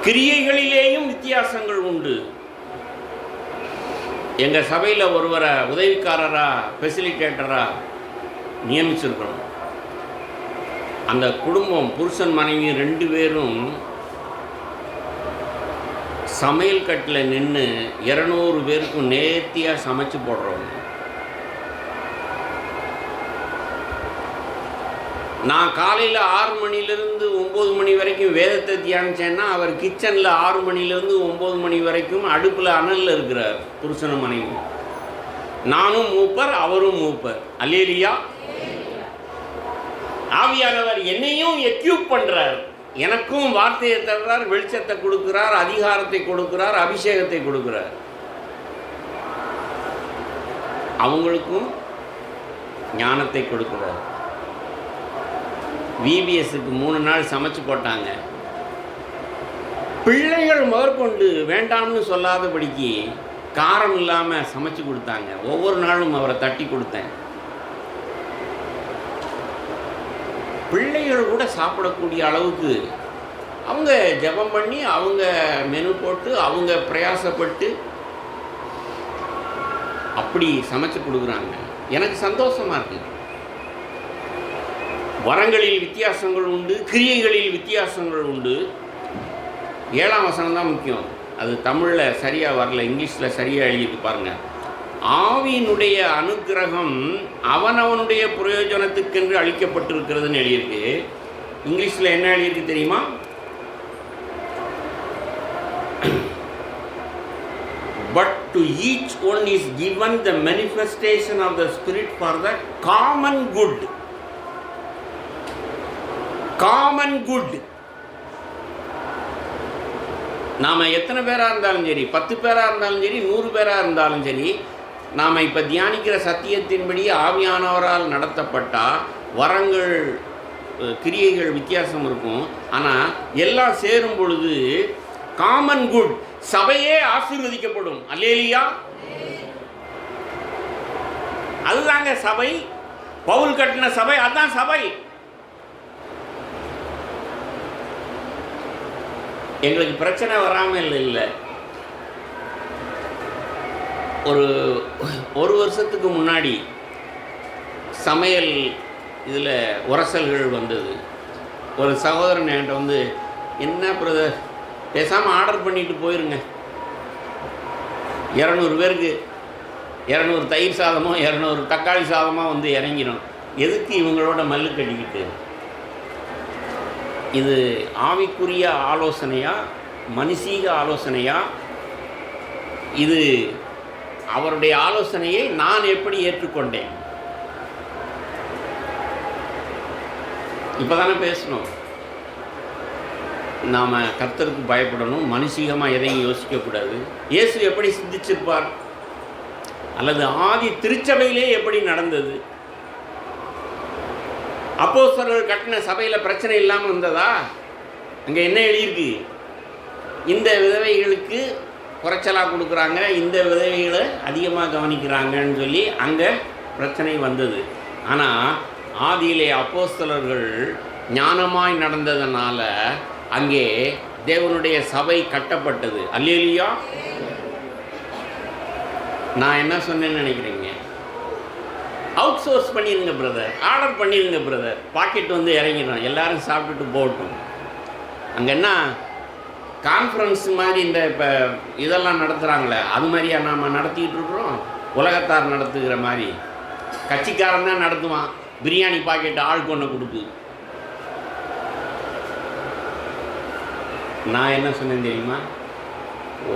கிரியைகளிலேயும் வித்தியாசங்கள் உண்டு. எங்கள் சபையில் ஒருவரை உதவிக்காரராக ஃபெசிலிட்டேட்டராக நியமிச்சிருக்கிறோம். அந்த குடும்பம் புருஷன் மனைவி 2 பேரும் சமையல் கட்டில் நின்று 200 பேருக்கும் நேர்த்தியாக சமைச்சு போடுறவங்க. நான் காலையில் 6 மணிலேருந்து 9 மணி வரைக்கும் வேதத்தை தியானிச்சேன்னா அவர் கிச்சனில் 6 மணிலேருந்து 9 மணி வரைக்கும் அடுப்பில் அனலில் இருக்கிறார். புருஷனும் மனைவி. நானும் மூப்பர், அவரும் மூப்பர். அல்லேலூயா. ஆவியானவர் என்னையும் எக்யூப் பண்ணுறார். எனக்கும் வார்த்தையை தர்றார், வெளிச்சத்தை கொடுக்கிறார், அதிகாரத்தை கொடுக்கிறார், அபிஷேகத்தை கொடுக்கிறார். அவங்களுக்கும் ஞானத்தை கொடுக்கிறார். விபிஎஸ்க்கு 3 நாள் சமைச்சு போட்டாங்க. பிள்ளைகள் முதற்கொண்டு வேண்டாம்னு சொல்லாதபடிக்கு காரம் இல்லாமல் சமைச்சு கொடுத்தாங்க. ஒவ்வொரு நாளும் அவரை தட்டி கொடுத்தேன். பிள்ளைகள் கூட சாப்பிடக்கூடிய அளவுக்கு அவங்க ஜெபம் பண்ணி, அவங்க மெனு போட்டு, அவங்க பிரயாசப்பட்டு அப்படி சமைச்சு கொடுக்குறாங்க. எனக்கு சந்தோஷமாக இருக்குது. வரங்களில் வித்தியாசங்கள் உண்டு, கிரியைகளில் வித்தியாசங்கள் உண்டு. 7ஆம் வசனம் தான் முக்கியம். அது தமிழில் சரியாக வரல, இங்கிலீஷில் சரியாக எழுதிட்டு பாருங்கள். ஆவியினுடைய அனுக்கிரகம் அவனவனுடைய பிரயோஜனத்துக்கென்று அளிக்கப்பட்டிருக்கிறதுன்னு எழுதியிருக்கு. இங்கிலீஷில் என்ன எழுதியிருக்கு தெரியுமா? But to each one is given the manifestation of the Spirit for the common good. Common good. நாம் எத்தனை பேராக இருந்தாலும் சரி, 10 பேராக இருந்தாலும் சரி, 100 பேராக இருந்தாலும் சரி, நாம் இப்போ தியானிக்கிற சத்தியத்தின்படி ஆவியானவரால் நடத்தப்பட்டால் வரங்கள், கிரியைகள் வித்தியாசம் இருக்கும். ஆனால் எல்லாம் சேரும் பொழுது காமன் குட், சபையே ஆசீர்வதிக்கப்படும். அல்லேலூயா. அதுதாங்க சபை. பவுல் கட்டின சபை, அதுதான் சபை. எங்களுக்கு பிரச்சனை வராமல் இல்லை. ஒரு வருஷத்துக்கு முன்னாடி சமையல் இதில் உரசல்கள் வந்தது. ஒரு சகோதரன் என்கிட்ட வந்து, என்ன பிரதர், பேசாமல் ஆர்டர் பண்ணிட்டு போயிருங்க, 200 பேருக்கு 200 தயிர் சாதமோ 200 தக்காளி சாதமாக வந்து இறங்கிடும், எதுக்கு இவங்களோட மல்லு கட்டிக்கிட்டு? இது ஆவிக்குரிய ஆலோசனையா, மனுஷீக ஆலோசனையா? இது அவருடைய ஆலோசனையை நான் எப்படி ஏற்றுக்கொண்டேன்? இப்போ தானே பேசணும். நாம் கர்த்தருக்கு பயப்படணும், மனுஷீகமாக எதையும் யோசிக்கக்கூடாது. இயேசு எப்படி சிந்திச்சிருப்பார்? அல்லது ஆதி திருச்சபையிலே எப்படி நடந்தது? அப்போஸ்தலர்கள் கட்டின சபையில் பிரச்சனை இல்லாமல் இருந்ததா? அங்கே என்ன எழுதியிருக்கு? இந்த விதவைகளுக்கு குறைச்சலாக கொடுக்குறாங்க, இந்த விதவைகளை அதிகமாக கவனிக்கிறாங்கன்னு சொல்லி அங்கே பிரச்சனை வந்தது. ஆனால் ஆதியிலே அப்போஸ்தலர்கள் ஞானமாய் நடந்ததுனால அங்கே தேவனுடைய சபை கட்டப்பட்டது. அல்லேலூயா. நான் என்ன சொன்னேன்னு நினைக்கிறீங்க? அவுட் சோர்ஸ் பண்ணிடுங்க பிரதர், ஆர்டர் பண்ணிடுங்க பிரதர், பாக்கெட் வந்து இறங்கிடும், எல்லோரும் சாப்பிட்டுட்டு போகட்டும். அங்கே என்ன கான்ஃபரன்ஸ் மாதிரி இந்த இப்போ இதெல்லாம் நடத்துகிறாங்களே, அது மாதிரியா நாம் நடத்திக்கிட்டு இருக்கிறோம்? உலகத்தார் நடத்துகிற மாதிரி கட்சிக்காரன் தான் நடத்துவான். பிரியாணி பாக்கெட் ஆளுக்கு ஒன்று கொடுத்து. நான் என்ன சொன்னேன் தெரியுமா?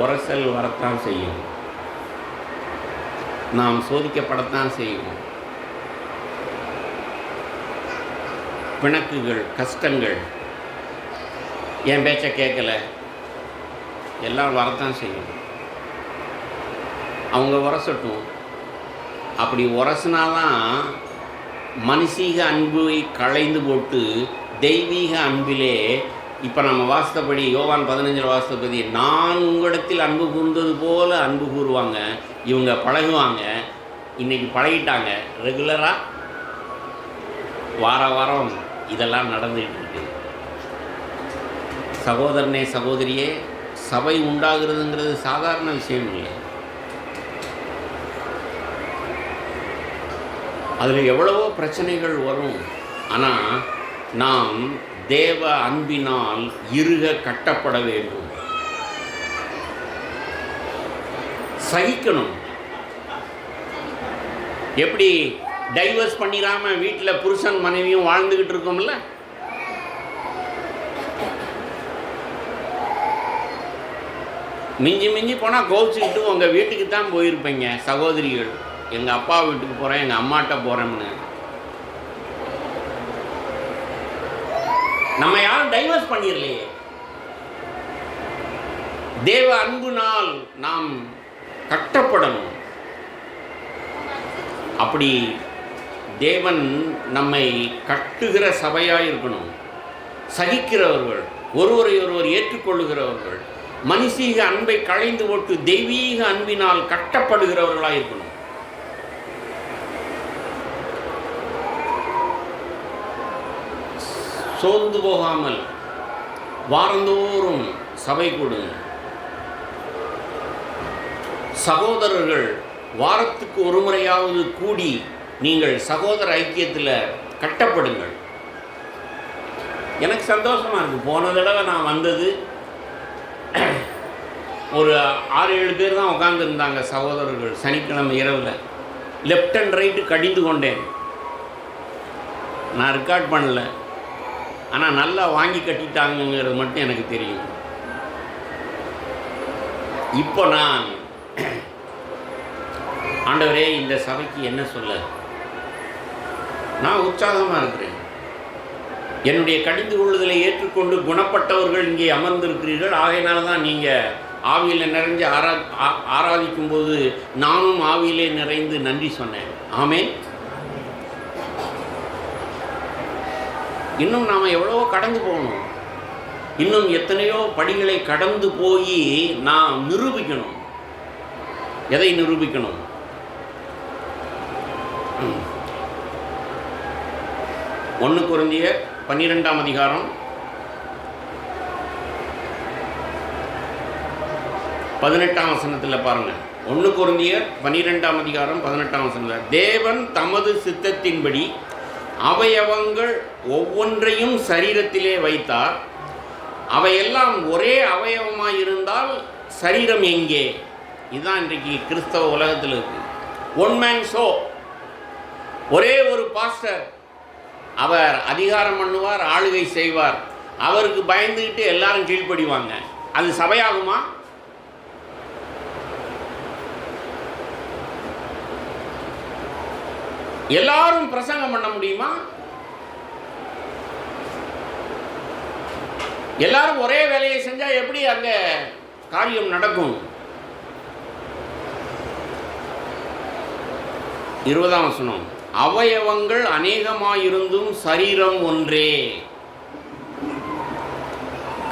உரசல் வரத்தான் செய்யும், நாம் சோதிக்கப்படத்தான் செய்வோம். பிணக்குகள், கஷ்டங்கள், என் பேச்சை கேட்கலை, எல்லாம் வரத்தான் செய்யும். அவங்க உரசட்டும். அப்படி உரசினாதான் மனுஷீக அன்பை களைந்து போட்டு தெய்வீக அன்பிலே, இப்போ நம்ம வாஸ்தபடி யோவான் 15 வாஸ்தபடி, நான் உங்களிடத்தில் அன்பு கூர்ந்தது போல அன்பு கூறுவாங்க. இவங்க பழகுவாங்க. இன்றைக்கி பழகிட்டாங்க. ரெகுலராக வார வாரம் இதெல்லாம் நடந்துகிட்டு இருக்கு. சகோதரனே சகோதரியே, சபை உண்டாகிறதுங்கிறது சாதாரண விஷயம் இல்லை. அதில் எவ்வளவோ பிரச்சனைகள் வரும். ஆனால் நாம் தேவ அன்பினால் இறுக கட்டப்பட வேண்டும். சகிக்கணும். எப்படி டைவர்ஸ் பண்ணிடாம வீட்டில் புருஷன் மனைவியும் வாழ்ந்துக்கிட்டு இருக்கோம்ல, மிஞ்சி மிஞ்சி போனால் கோவிச்சுக்கிட்டு உங்கள் வீட்டுக்கு தான் போயிருப்பீங்க சகோதரிகள். எங்கள் அப்பா வீட்டுக்கு போகிறேன், எங்கள் அம்மாட்ட போகிறேன்னு. நம்ம யாரும் டைவர்ஸ் பண்ணிடலையே. தேவ அன்புனால் நாம் கட்டப்படணும். அப்படி தேவன் நம்மை கட்டுகிற சபையாக இருக்கணும். சகிக்கிறவர்கள், ஒருவரை ஒருவர் ஏற்றுக்கொள்ளுகிறவர்கள், மனுஷீக அன்பை களைந்து போட்டு தெய்வீக அன்பினால் கட்டப்படுகிறவர்களாக இருக்கணும். சோர்ந்து போகாமல் வாரந்தோறும் சபை கொடுங்க. சகோதரர்கள் வாரத்துக்கு ஒரு முறையாவது கூடி நீங்கள் சகோதர ஐக்கியத்தில் கட்டப்படுங்கள். எனக்கு சந்தோஷமாக இருக்குது. போன தடவை நான் வந்தது ஒரு 6-7 பேர் தான் உட்காந்துருந்தாங்க சகோதரர்கள். சனிக்கிழமை இரவில் லெஃப்ட் அண்ட் ரைட்டு கடிந்து கொண்டேன். நான் ரெக்கார்ட் பண்ணல, ஆனால் நல்லா வாங்கி கட்டிட்டாங்கிறது மட்டும் எனக்கு தெரியும். இப்போ நான் ஆண்டவரே இந்த சபைக்கு என்ன சொல்ல, நான் உற்சாகமாக இருக்கிறேன். என்னுடைய கடிந்து கொள்ளுதலை ஏற்றுக்கொண்டு குணப்பட்டவர்கள் இங்கே அமர்ந்திருக்கிறீர்கள். ஆகையினால தான் நீங்கள் ஆவியில் நிறைஞ்சு ஆராதிக்கும் போது நானும் ஆவியிலே நிறைந்து நன்றி சொன்னேன். ஆமென். இன்னும் நாம் எவ்வளவோ கடந்து போகணும். இன்னும் எத்தனையோ படிகளை கடந்து போய் நாம் நிரூபிக்கணும். எதை நிரூபிக்கணும்? 1 கொரிந்தியர் 12ஆம் அதிகாரம் 18ஆம் வசனத்தில் பாருங்கள். 1 கொரிந்தியர் 12ஆம் அதிகாரம் 18ஆம் வசனத்தில், தேவன் தமது சித்தத்தின்படி அவயவங்கள் ஒவ்வொன்றையும் சரீரத்திலே வைத்தார். அவையெல்லாம் ஒரே அவயவமாயிருந்தால் சரீரம் எங்கே? இதுதான் இன்றைக்கு கிறிஸ்தவ உலகத்தில் இருக்கு. One man show. ஒரே ஒரு பாஸ்டர், அவர் அதிகாரம் பண்ணுவார், ஆளுகை செய்வார். அவருக்கு பயந்துக்கிட்டு எல்லாரும் கீழ்ப்படிவாங்க. அது சபையாகுமா? எல்லாரும் பிரசங்கம் பண்ண முடியுமா? எல்லாரும் ஒரே வேலையை செஞ்சால் எப்படி அங்கே காரியம் நடக்கும்? 20ஆம் வசனம், அவயவங்கள் அநேகமாயிருந்தும் சரீரம் ஒன்றே.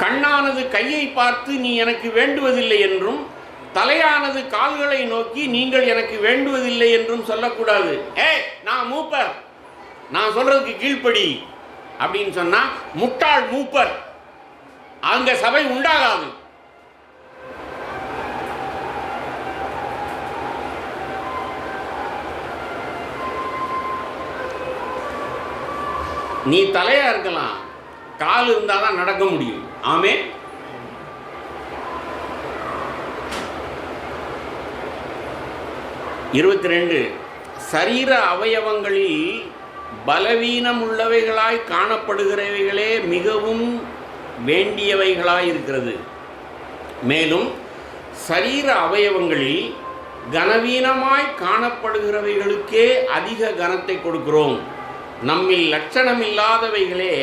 கண்ணானது கையை பார்த்து நீ எனக்கு வேண்டுவதில்லை என்றும், தலையானது கால்களை நோக்கி நீங்கள் எனக்கு வேண்டுவதில்லை என்றும் சொல்லக்கூடாது. நான் மூப்பர், நான் சொல்றதுக்கு கீழ்ப்படி அப்படின்னு சொன்னா முட்டாள் மூப்பர். அங்க சபை உண்டாகாது. நீ தலையா இருக்கலாம், கால் இருந்தால் தான் நடக்க முடியும். ஆமென். சரீர அவயவங்களில் பலவீனம் உள்ளவைகளாய் காணப்படுகிறவைகளே மிகவும் வேண்டியவைகளாய் இருக்கிறது. மேலும் சரீர அவயவங்களில் கனவீனமாய் காணப்படுகிறவைகளுக்கே அதிக கனத்தை கொடுக்கிறோம். நம்மில் லட்சணமில்லாதவைகளே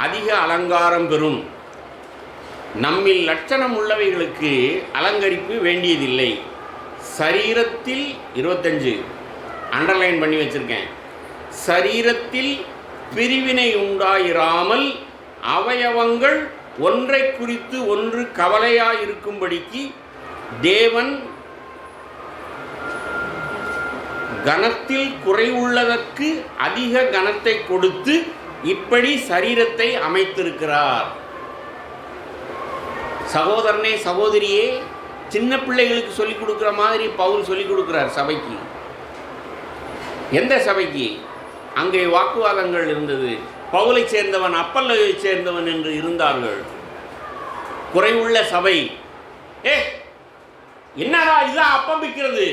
அதிக அலங்காரம் பெறும். நம்மில் லட்சணம் உள்ளவைகளுக்கு அலங்கரிப்பு வேண்டியதில்லை. சரீரத்தில் 25 அண்டர்லைன் பண்ணி வச்சிருக்கேன். சரீரத்தில் பிரிவினை உண்டாயிராமல் அவயவங்கள் ஒன்றை குறித்து ஒன்று கவலையாயிருக்கும்படிக்கு தேவன் கனத்தில் குறைவுள்ளதற்கு அதிக கனத்தை கொடுத்து இப்படி சரீரத்தை அமைத்திருக்கிறார். சகோதரனே சகோதரியே, சின்ன பிள்ளைகளுக்கு சொல்லிக் கொடுக்குற மாதிரி பவுல் சொல்லிக் கொடுக்குறார் சபைக்கு. எந்த சபைக்கு? அங்கே வாக்குவாதங்கள் இருந்தது. பவுலை சேர்ந்தவன் அப்பல்லை சேர்ந்தவன் என்று இருந்தார்கள். குறைவுள்ள சபை. என்னடா இதான் அப்பம்பிக்கிறது,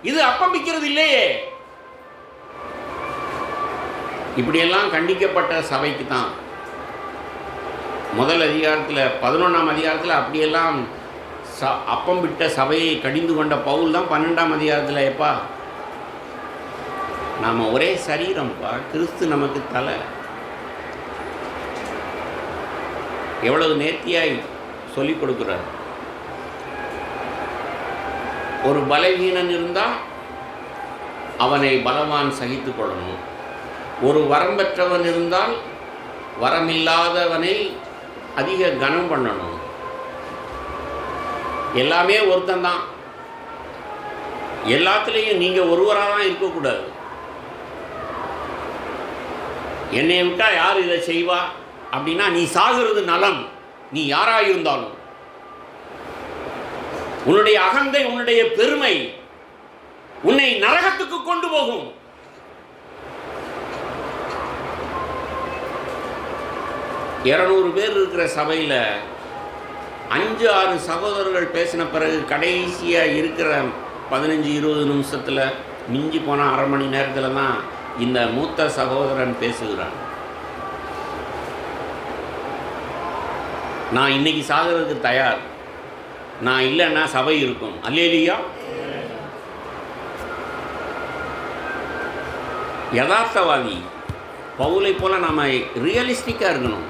இது அப்பம்பிக்கிறது இல்லையே, இப்படியெல்லாம் கண்டிக்கப்பட்ட சபைக்கு தான் முதல் அதிகாரத்தில் 11ஆம் அதிகாரத்தில் அப்படியெல்லாம் அப்பம் விட்ட சபையை கடிந்து கொண்ட பவுல் தான் 12ஆம் அதிகாரத்தில் எப்பா நாம் ஒரே சரீரம்ப்பா, கிறிஸ்து நமக்கு தலை. எவ்வளவு நேர்த்தியாய் சொல்லிக் கொடுக்குறார். ஒரு பலவீனன் இருந்தால் அவனை பலவான் சகித்து கொள்ளணும். ஒரு வரம் பெற்றவன் இருந்தால் வரமில்லாதவனை அதிக கனம் பண்ணணும். எல்லாமே ஒருத்தந்தான். எல்லாத்துலேயும் நீங்கள் ஒருவராக தான் இருக்கக்கூடாது. என்னை விட்டால் யார் இதை செய்வா அப்படின்னா நீ சாகிறது நலம். நீ யாராக இருந்தாலும் உன்னுடைய அகந்தை, உன்னுடைய பெருமை உன்னை நரகத்துக்கு கொண்டு போகும். இருநூறு பேர் இருக்கிற சபையில் 5-6 சகோதரர்கள் பேசின பிறகு கடைசியாக இருக்கிற 15-20 நிமிஷத்தில், மிஞ்சி போனால் அரை மணி நேரத்தில் தான் இந்த மூத்த சகோதரன் பேசுகிறான். நான் இன்னைக்கு சாகிறதுக்கு தயார், நான் இல்லைன்னா சபை இருக்கும். அல்லேலூயா. யதார்த்தவாதி பவுலை போல நாம் ரியலிஸ்டிக்காக இருக்கணும்.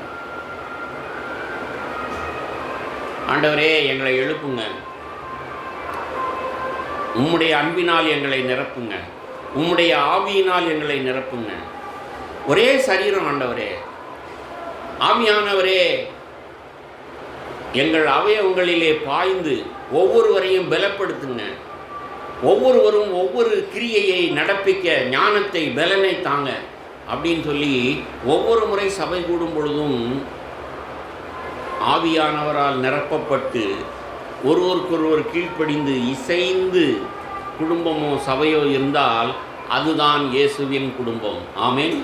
ஆண்டவரே எங்களை எழுப்புங்க, உம்முடைய அன்பினால் எங்களை நிரப்புங்க, உம்முடைய ஆவியினால் எங்களை நிரப்புங்க. ஒரே சரீரம் ஆண்டவரே, ஆவியானவரே எங்கள் அவயவங்களிலே பாய்ந்து ஒவ்வொருவரையும் பலப்படுத்துங்க. ஒவ்வொருவரும் ஒவ்வொரு கிரியையை நடப்பிக்க ஞானத்தை, பலனை தாங்க அப்படின்னு சொல்லி ஒவ்வொரு முறை சபை கூடும் பொழுதும் ஆவியானவரால் நிரப்பப்பட்டு ஒருவருக்கொருவர் கீழ்ப்படிந்து இசைந்து குடும்பமோ சபையோ இருந்தால் அதுதான் இயேசுவின் குடும்பம். ஆமென்.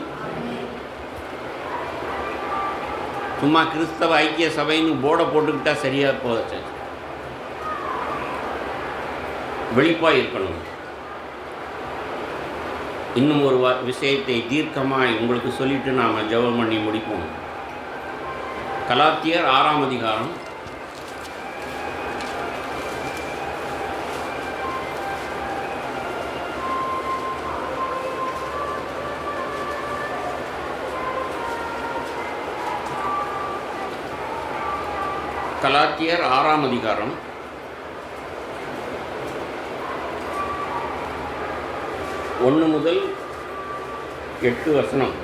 சும்மா கிறிஸ்தவ ஐக்கிய சபைன்னு போர்டை போட்டுக்கிட்டா சரியாக போச்சு. வெளிப்பாக இருக்கணும். இன்னும் ஒரு விஷயத்தை தீர்க்கமாய் உங்களுக்கு சொல்லிட்டு நாம் ஜெபம் பண்ணி முடிப்போம். கலாத்தியர் 6ஆம் அதிகாரம் கலாத்தியர் 6ஆம் அதிகாரம் 1 முதல் 8 வசனம்.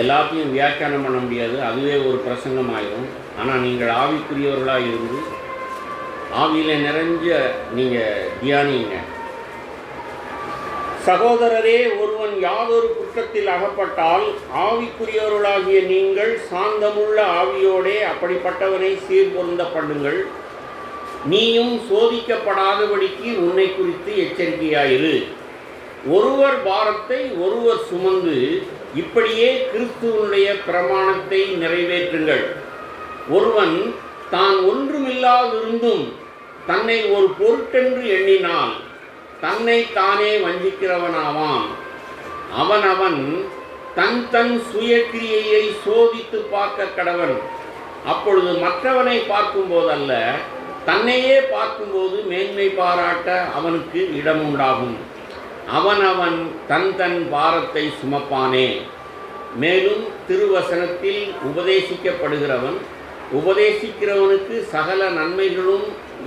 எல்லாத்தையும் வியாக்கியானம் பண்ண முடியாது, அதுவே ஒரு பிரசங்கம் ஆயிரும். ஆனால் நீங்கள் ஆவிக்குரியவர்களாக இருந்து ஆவியில் நிறைஞ்ச நீங்கள் தியானிங்க. சகோதரரே, ஒருவன் யாதொரு குற்றத்தில் அகப்பட்டால் ஆவிக்குரியவர்களாகிய நீங்கள் சாந்தமுள்ள ஆவியோடே அப்படிப்பட்டவனை சீர்பொருந்த பண்ணுங்கள். நீயும் சோதிக்கப்படாதபடிக்கு உன்னை குறித்து எச்சரிக்கையாயிரு. ஒருவர் பாரத்தை ஒருவர் சுமந்து இப்படியே கிறிஸ்துவனுடைய பிரமாணத்தை நிறைவேற்றுங்கள். ஒருவன் தான் ஒன்றுமில்லாதிருந்தும் தன்னை ஒரு பொருட்டென்று எண்ணினால் தன்னை தானே வஞ்சிக்கிறவனாவான். அவனவன் தன் தன் சுயக்கிரியையை சோதித்து பார்க்க கடவன். அப்பொழுது மற்றவனை பார்க்கும்போதல்ல, தன்னையே பார்க்கும்போது மேன்மை பாராட்ட அவனுக்கு இடம் உண்டாகும். அவனவன் தன் தன் பாரத்தை சுமப்பானே. மேலும் திருவசனத்தில் உபதேசிக்கப்படுகிறவன் உபதேசிக்கிறவனுக்கு சகல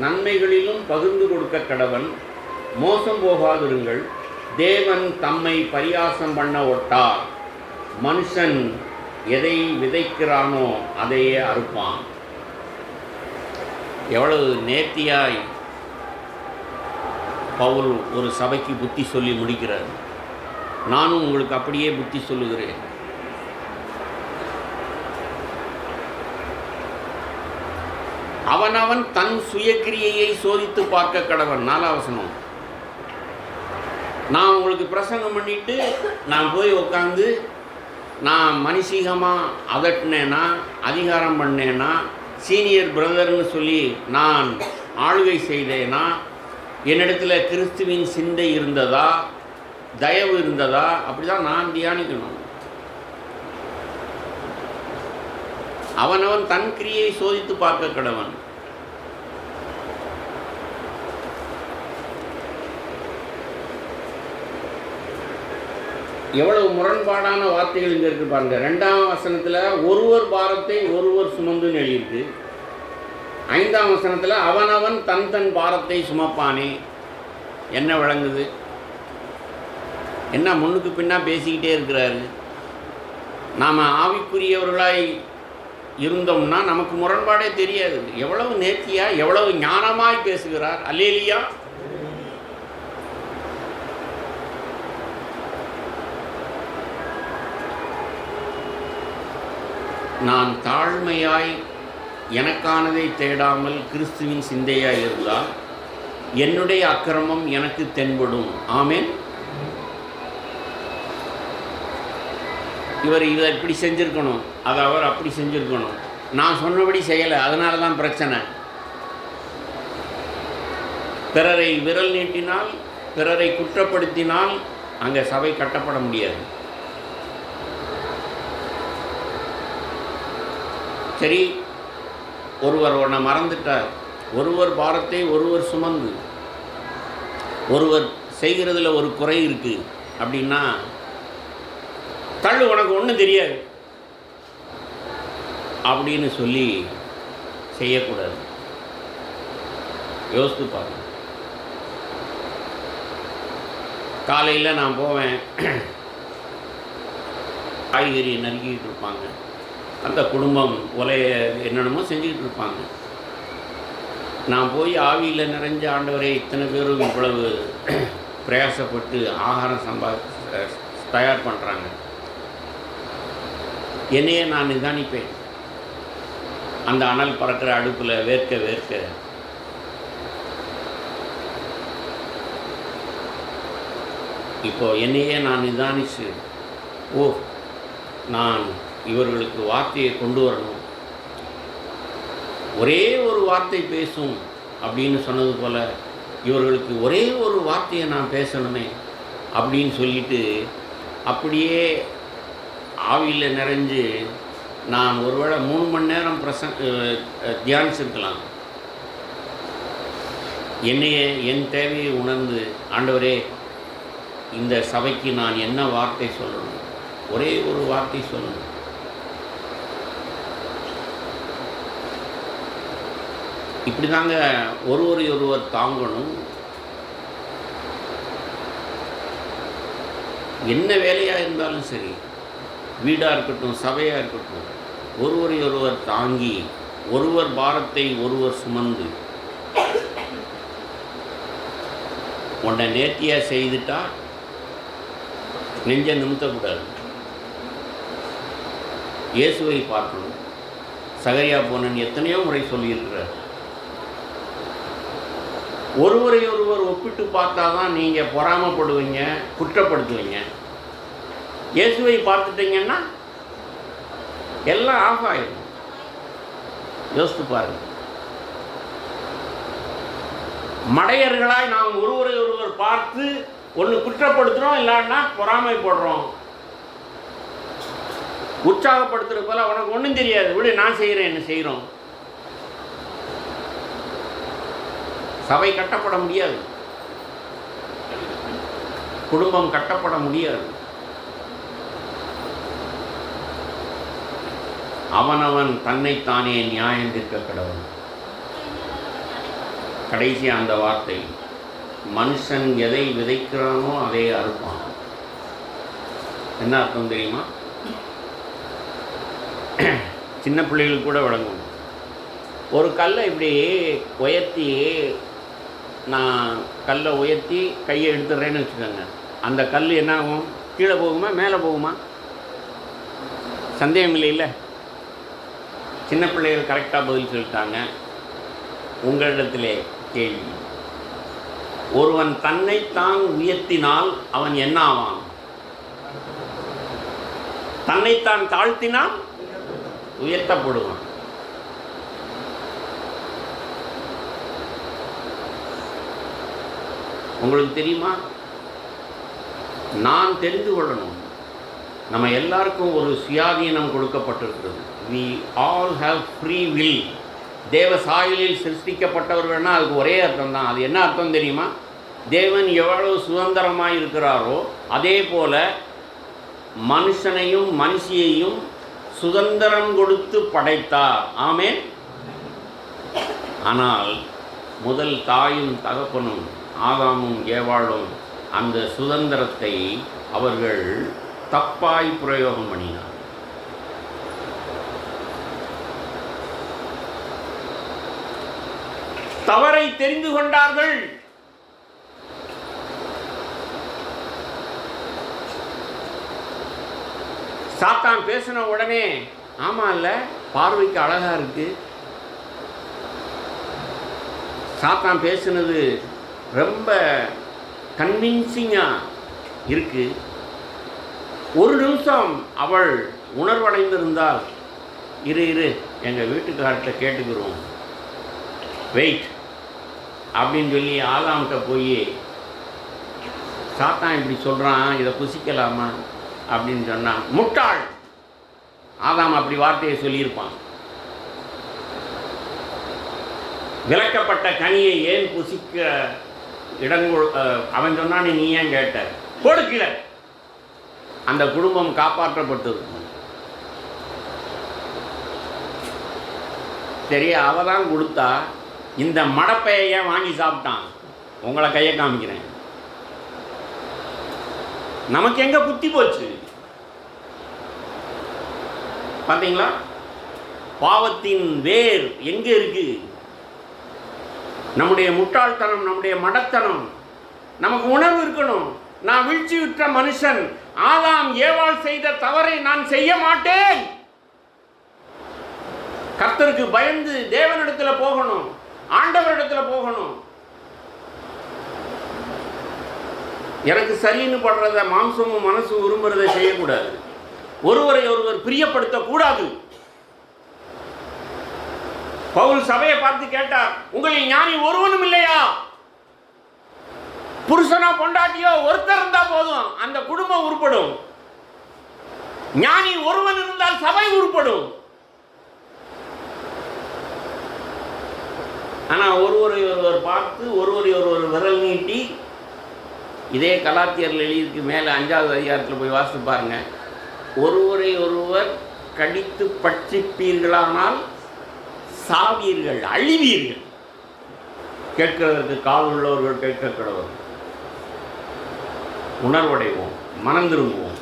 நன்மைகளிலும் பகிர்ந்து கொடுக்க கடவன். மோசம் போகாதிருங்கள். தேவன் தம்மை பரியாசம் பண்ண ஒட்டார். மனுஷன் எதை விதைக்கிறானோ அதையே அறுப்பான். எவ்வளவு நேர்த்தியாய் பவுல் ஒரு சபைக்கு புத்தி சொல்லி முடிக்கிறார். நானும் உங்களுக்கு அப்படியே புத்தி சொல்லுகிறேன். அவனவன் தன் சுயக்கிரியையை சோதித்து பார்க்க கடவன். 4ஆம் வசனம். நான் உங்களுக்கு பிரசங்கம் பண்ணிட்டு நான் போய் உட்காந்து நான் மனுஷீகமாக அதட்டினேன்னா, அதிகாரம் பண்ணேன்னா, சீனியர் பிரதர்னு சொல்லி நான் ஆளுகை செய்தேன்னா, என்னிடத்தில் கிறிஸ்துவின் சிந்தை இருந்ததா, தயவு இருந்ததா, அப்படி தான் நான் தியானிக்கணும். அவனவன் தன் கிரியை சோதித்து பார்க்க கடவன். எவ்வளவு முரண்பாடான வார்த்தைகள் இங்கே இருக்கு பாருங்க. 2ஆம் வசனத்தில் ஒருவர் பாரத்தை ஒருவர் சுமந்துன்னு எழுதியிருக்கு. 5ஆம் வசனத்தில் அவனவன் தன் தன் பாரத்தை சுமப்பானே. என்ன விளங்குது? என்ன முன்னுக்கு பின்னா பேசிக்கிட்டே இருக்கிறாரு. நாம் ஆவிக்குரியவர்களாய் இருந்தோம்னா நமக்கு முரண்பாடே தெரியாது. எவ்வளவு நேர்த்தியாக எவ்வளவு ஞானமாய் பேசுகிறார். அல்லேலியா. நான் தாழ்மையாய் எனக்கானதை தேடாமல் கிறிஸ்துவின் சிந்தையாய் இருந்தால் என்னுடைய அக்கிரமம் எனக்கு தென்படும். ஆமென். இவர் இதை இப்படி செஞ்சுருக்கணும், அதை அவர் அப்படி செஞ்சுருக்கணும், நான் சொன்னபடி செய்யலை, அதனால தான் பிரச்சனை. பிறரை விரல் நீட்டினால், பிறரை குற்றப்படுத்தினால் அங்கே சபை கட்டப்பட முடியாது. சரி, ஒருவர் ஒன்றை மறந்துட்டார். ஒருவர் பாரத்தை ஒருவர் சுமந்து, ஒருவர் செய்கிறதுல ஒரு குறை இருக்குது அப்படின்னா, தள்ளு உனக்கு ஒன்றும் தெரியாது அப்படின்னு சொல்லி செய்யக்கூடாது. யோசித்து பாருங்க. காலையில் நான் போவேன், காய்கறி நறுக்கிட்டு இருப்பாங்க, அந்த குடும்பம் உலைய என்னென்னமோ செஞ்சுக்கிட்டு இருப்பாங்க. நான் போய் ஆவியில் நிறைஞ்ச ஆண்டவரே, இத்தனை பேரும் இவ்வளவு பிரயாசப்பட்டு ஆகாரம் தயார் பண்ணுறாங்க, என்னையே நான் நிதானிப்பேன். அந்த அனல் பறக்கிற அடுப்பில் வேர்க்க வேர்க்க இப்போது என்னையே நான் நிதானிச்சு, ஓ, நான் இவர்களுக்கு வார்த்தையை கொண்டு வரணும், ஒரே ஒரு வார்த்தை பேசும் அப்படின்னு சொன்னது போல் இவர்களுக்கு ஒரே ஒரு வார்த்தையை நான் பேசணுமே அப்படின்னு சொல்லிட்டு அப்படியே ஆவியில் நிறைஞ்சு நான் ஒருவேளை 3 மணி நேரம் தியானிச்சிருக்கலாம். என்னையே என் தேவையை உணர்ந்து, ஆண்டவரே, இந்த சபைக்கு நான் என்ன வார்த்தை சொல்லணும், ஒரே ஒரு வார்த்தை சொல்லணும். இப்படி தாங்க ஒருவர் தாங்கணும். என்ன வேலையாக இருந்தாலும் சரி, வீடாக இருக்கட்டும், சபையாக இருக்கட்டும், ஒருவர் தாங்கி, ஒருவர் பாரத்தை ஒருவர் சுமந்து, உன்னை நேர்த்தியாக செய்துட்டா நெஞ்சை நிமித்தக்கூடாது. இயேசுவை பார்க்கணும். சகரியா போனன் எத்தனையோ முறை சொல்லியிருக்கிறார். ஒருவர் ஒப்பிட்டு பார்த்தா தான் நீங்கள் பொறாமப்படுவீங்க, குற்றப்படுத்துவீங்க. இயேசுவை பார்த்துட்டீங்கன்னா எல்லாம் ஆஃப் ஆகிடும். யோசித்து பாருங்க. மடையர்களாய் நாம் ஒருவர் பார்த்து ஒன்று குற்றப்படுத்துகிறோம், இல்லைன்னா பொறாமைப்படுறோம். உற்சாகப்படுத்துகிற போல உனக்கு ஒன்றும் தெரியாது, விடு நான் செய்கிறேன், என்ன செய்கிறோம். சபை கட்டப்பட முடியாது, குடும்பம் கட்டப்பட முடியாது. அவனவன் தன்னைத்தானே நியாயம் தீர்க்க கடவன். கடைசி அந்த வார்த்தை, மனுஷன் எதை விதைக்கிறானோ அதை அறுப்பான். என்ன அர்த்தம் தெரியுமா? சின்ன பிள்ளைகள் கூட விளங்கும். ஒரு கல்லை இப்படி உயர்த்தி, நான் கல்லை உயர்த்தி கையை எடுத்துடுறேன்னு வச்சுக்கோங்க, அந்த கல் என்ன ஆகும்? கீழே போகுமா மேலே போகுமா? சந்தேகம் இல்லைல்ல. சின்ன பிள்ளைகள் கரெக்டாக பதில் சொல்லிட்டாங்க. உங்களிடத்திலே கேள்வி. ஒருவன் தன்னைத்தான் உயர்த்தினால் அவன் என்ன ஆவான்? தன்னைத்தான் தாழ்த்தினால் உயர்த்தப்படுவான். உங்களுக்கு தெரியுமா? நான் தெரிந்து கொள்ளணும், நம்ம எல்லாருக்கும் ஒரு சுயாதீனம் கொடுக்கப்பட்டிருக்கிறது. we all have free will. தேவ சாயலில் சிருஷ்டிக்கப்பட்டவர்கள்னா அதுக்கு ஒரே அர்த்தம் தான். அது என்ன அர்த்தம் தெரியுமா? தேவன் எவ்வளவு சுதந்திரமாக இருக்கிறாரோ அதே போல மனுஷனையும் மனுஷியையும் சுதந்திரம் கொடுத்து படைத்தார். ஆமென். ஆனால் முதல் தாயும் தகப்பனும் ஆதாமும் ஏவாளும் அந்த சுதந்திரத்தை அவர்கள் தப்பாய் பிரயோகம் பண்ணினார். தவறை தெரிந்து கொண்டார்கள். சாத்தான் பேசின உடனே ஆமா இல்ல, பார்வைக்கு அழகா இருக்கு, சாத்தான் பேசினது ரொம்ப கன்வின்சிங்கா இருக்கு. ஒரு நிமிஷம் அவள் உணர்வடைந்திருந்தால், இரு எங்கள் வீட்டுக்கார்ட்ட கேட்டுக்கிறோம், வெயிட் அப்படின்னு சொல்லி ஆதாம்கிட்ட போய் சாத்தான் இப்படி சொல்கிறான், இதை புசிக்கலாமா அப்படின்னு சொன்னான். முட்டாள் ஆதாம் அப்படி வார்த்தையை சொல்லியிருப்பான். விலக்கப்பட்ட கனியை ஏன் புசிக்க அவன் சொன்னான், நீ ஏன் கேட்ட, கொடுக்கல, அந்த குடும்பம் காப்பாற்றப்பட்டிருக்கும். சரி, அவ தான் கொடுத்தா, இந்த மடப்பையை ஏன் வாங்கி சாப்பிட்டான்? உங்களை கையை காமிக்கிறேன். நமக்கு எங்க புத்தி போச்சு பார்த்தீங்களா? பாவத்தின் வேர் எங்க இருக்கு? நம்முடைய முட்டாள்தனம், நம்முடைய மடத்தனம். நமக்கு உணர்வு இருக்கணும். நான் வீழ்ச்சி விட்ட மனுஷன், ஆதாம் ஏவாள் செய்த தவறை நான் செய்ய மாட்டேன். கர்த்தருக்கு பயந்து தேவனிடத்துல போகணும், ஆண்டவரிடத்துல போகணும். எனக்கு சரின்னு படுறத மாம்சமும் மனசும் விரும்புறதை செய்யக்கூடாது. ஒருவரை ஒருவர் பிரியப்படுத்தக்கூடாது. பவுல் சபையை பார்த்து கேட்டார், உங்களில் ஞானி ஒருவனும் இல்லையா? புருஷனோ பொண்டாட்டியோ ஒருத்தர் இருந்தா போதும், அந்த குடும்பம் உருப்படும். ஞானி ஒருவன் இருந்தால் சபை உருப்படும். ஆனா ஒருவரை ஒருவர் பார்த்து ஒருவரை ஒருவர் விரல் நீட்டி, இதே கலாத்தியர்கள் எழுதிக்கு மேலே 5வது அதிகாரத்தில் போய் வாசித்து பாருங்க. ஒருவரை ஒருவர் கடித்து பட்சிப்பீர்களானால் சாவீர்கள், அழிவீர்கள். கேட்கிறதற்கு கால் உள்ளவர்கள் கேட்க கடவுள். உணர்வடைவோம், மனம் திரும்புவோம்,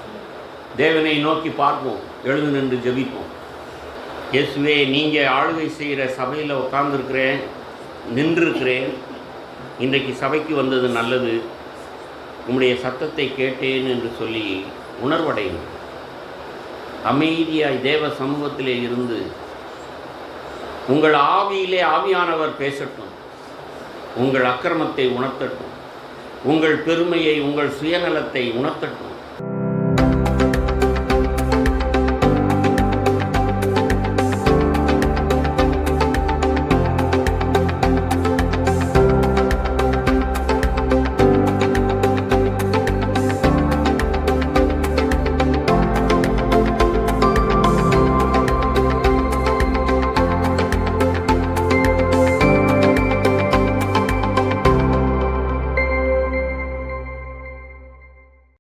தேவனை நோக்கி பார்ப்போம், எழுந்து நின்று ஜெபிப்போம். இயேசுவே, நீங்கள் ஆளுகை செய்கிற சபையில் உட்கார்ந்துருக்கிறேன், நின்றிருக்கிறேன். இன்றைக்கு சபைக்கு வந்தது நல்லது, உம்முடைய சத்தத்தை கேட்டேன் என்று சொல்லி உணர்வடையும். அமைதியாய் தேவ சமூகத்திலே இருந்து உங்கள் ஆவியிலே ஆவியானவர் பேசட்டும். உங்கள் அக்கிரமத்தை உணர்த்தட்டும், உங்கள் பெருமையை, உங்கள் சுயநலத்தை உணர்த்தட்டும்.